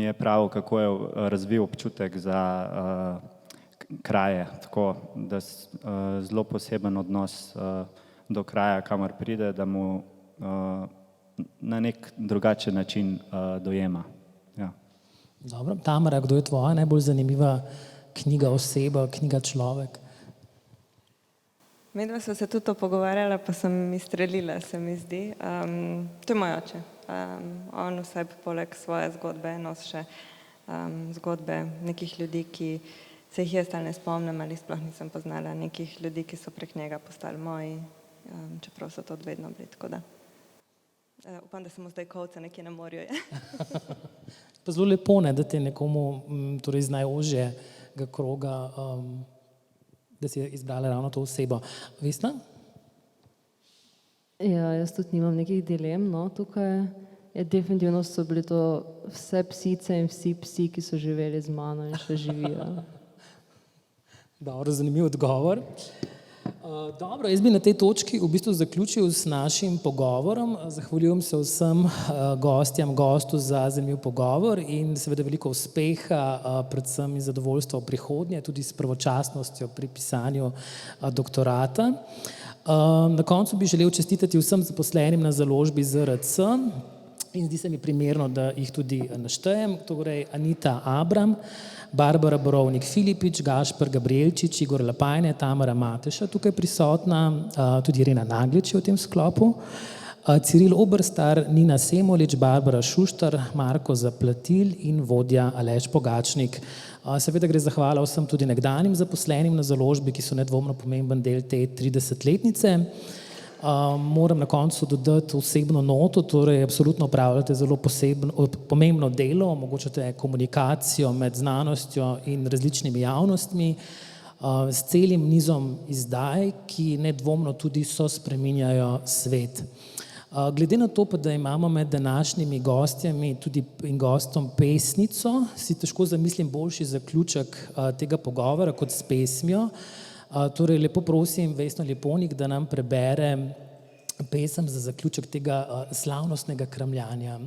je pravil, kako je razvil občutek za kraje, tako da zelo poseben odnos do kraja, kamor pride, da mu na nek drugačen način dojema. Ja. Dobro. Tamara, kdo je tvoja najbolj zanimiva knjiga oseba, knjiga človek? Medva sva se tudi to pogovarjala, pa sem izstrelila, se mi zdi. To je moj oče. On vsaj poleg svoje zgodbe nosi še zgodbe nekih ljudi, ki se jih jaz ne spomnim ali sploh nisem poznala, nekih ljudi, ki so prek njega postali moji, čeprav so to vedno bili, tako da. Upam, da se mu zdaj kovce nekje na morju. Pa zelo lepo, ne, da te nekomu torej iz najožjega kroga, da si izbrala ravno to osebo. Vesna? Ja, jaz tudi nimam nekih dilem, no, tukaj je definitivno so bili to vse psice in vsi psi, ki so živeli z mano in še živijo. Dobro, zanimiv odgovor. Dobro, jaz bi na tej točki v bistvu zaključil s našim pogovorom. Zahvaljujem se vsem gostjam, gostu za zanimiv pogovor in seveda veliko uspeha, predvsem in zadovoljstva v prihodnje, tudi s pravočasnostjo pri pisanju doktorata. Na koncu bi želel čestitati vsem zaposlenim na založbi ZRC in zdi se mi primerno, da jih tudi naštejem. Torej Anita Abram, Barbara Borovnik-Filipič, Gašper Gabrielčič, Igor Lapajne, Tamara Mateša tukaj prisotna, tudi Irena Naglič je v tem sklopu, Ciril Oberstar, Nina Semolič, Barbara Šuštar, Marko Zaplatil in vodja Aleš Pogačnik. Seveda gre zahvala vsem tudi nekdanjim zaposlenim na založbi, ki so nedvomno pomemben del te 30-letnice. Moram na koncu dodati osebno noto, torej absolutno opravljate zelo pomembno delo, omogočate komunikacijo med znanostjo in različnimi javnostmi s celim nizom izdaj, ki nedvomno tudi spreminjajo svet. Glede na to, pa, da imamo med današnjimi gostjami tudi in gostom pesnico, si težko zamislim boljši zaključek tega pogovora kot s pesmijo. Torej, lepo prosim Vesno Leponik, da nam prebere pesem za zaključek tega slavnostnega kramljanja.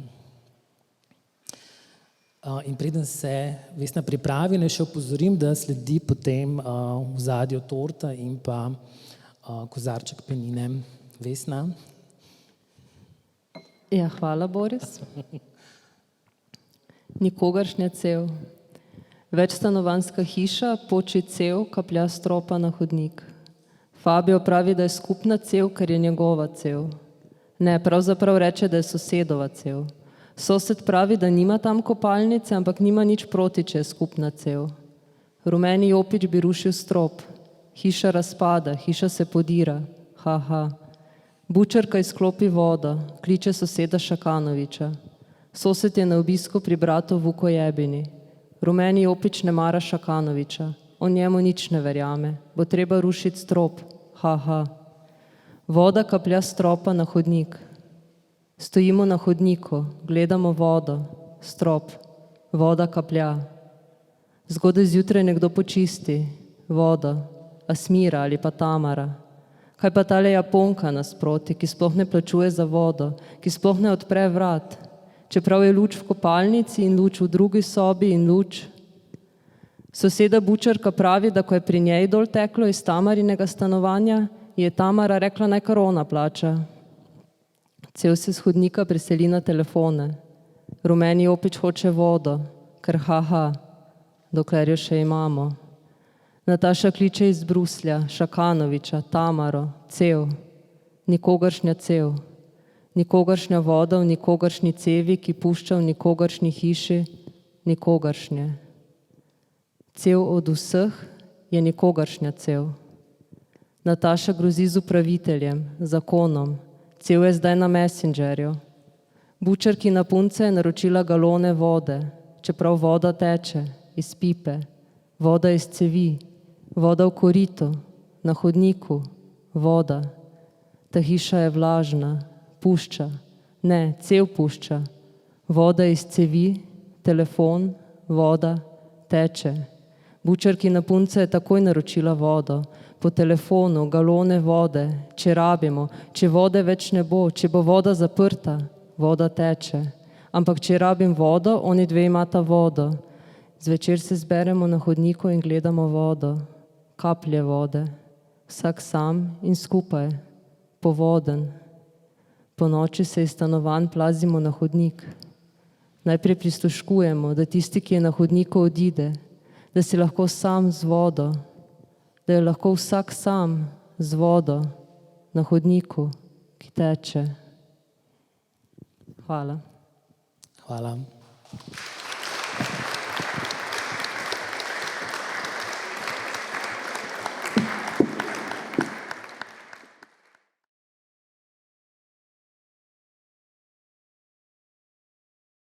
In preden se Vesna pripravi, naj še opozorim, da sledi potem v zadju torta in pa kozarček penine. Vesna? Ja, hvala, Boris. Nikogaršnja cev. Večstanovanjska hiša, poči cev, kaplja stropa na hodnik. Fabio pravi, da je skupna cev, ker je njegova cev. Ne, pravzaprav reče, da je sosedova cev. Sosed pravi, da nima tam kopalnice, ampak nima nič proti, če je skupna cev. Rumeni jopič bi rušil strop. Hiša razpada, hiša se podira. Bučarka izklopi vodo, kliče soseda Šakanoviča. Sosed je na obisku pri bratu Vukojebini. Rumeni jopič ne mara Šakanoviča. On njemu nič ne verjame. Bo treba rušiti strop. Voda kaplja stropa na hodnik. Stojimo na hodniku, gledamo vodo, strop, voda kaplja. Zgodaj zjutraj nekdo počisti vodo, Asmira ali pa Tamara. Kaj pa tale Japonka nasproti, ki sploh ne plačuje za vodo, ki sploh ne odpre vrat, čeprav je luč v kopalnici in luč v drugi sobi in luč. Soseda Bučarka pravi, da ko je pri njej dol teklo iz Tamarinega stanovanja, je Tamara rekla, naj kar ona plača. Cev se s hodnika preseli na telefone. Rumeni jopič hoče vodo, ker dokler jo še imamo. Nataša kliče iz Bruslja, Šakanoviča, Tamaro, cev. Nikogaršnja cev. Nikogaršnja voda v nikogaršnji cevi, ki pušča v nikogaršnji hiši, nikogaršnje. Cev od vseh je nikogaršnja cev. Nataša grozi z upraviteljem, zakonom. Cev je zdaj na Messengerju. Bučarki na punce je naročila galone vode, čeprav voda teče iz pipe, voda iz cevi, voda v koritu, na hodniku, voda. Ta hiša je vlažna, pušča, ne, cev pušča. Voda iz cevi, telefon, voda, teče. Bučarki na punce je takoj naročila vodo, po telefonu, galone vode, če rabimo, če vode več ne bo, če bo voda zaprta, voda teče. Ampak če rabim vodo, oni dve imata vodo. Zvečer se zberemo na hodniku in gledamo vodo, kaplje vode, vsak sam in skupaj, povoden. Po noči se iz stanovanj plazimo na hodnik. Najprej prisluškujemo, da tisti, ki je na hodniku, odide, da si lahko sam z vodo, da je lahko vsak sam z vodo na hodniku, ki teče. Hvala. Hvala.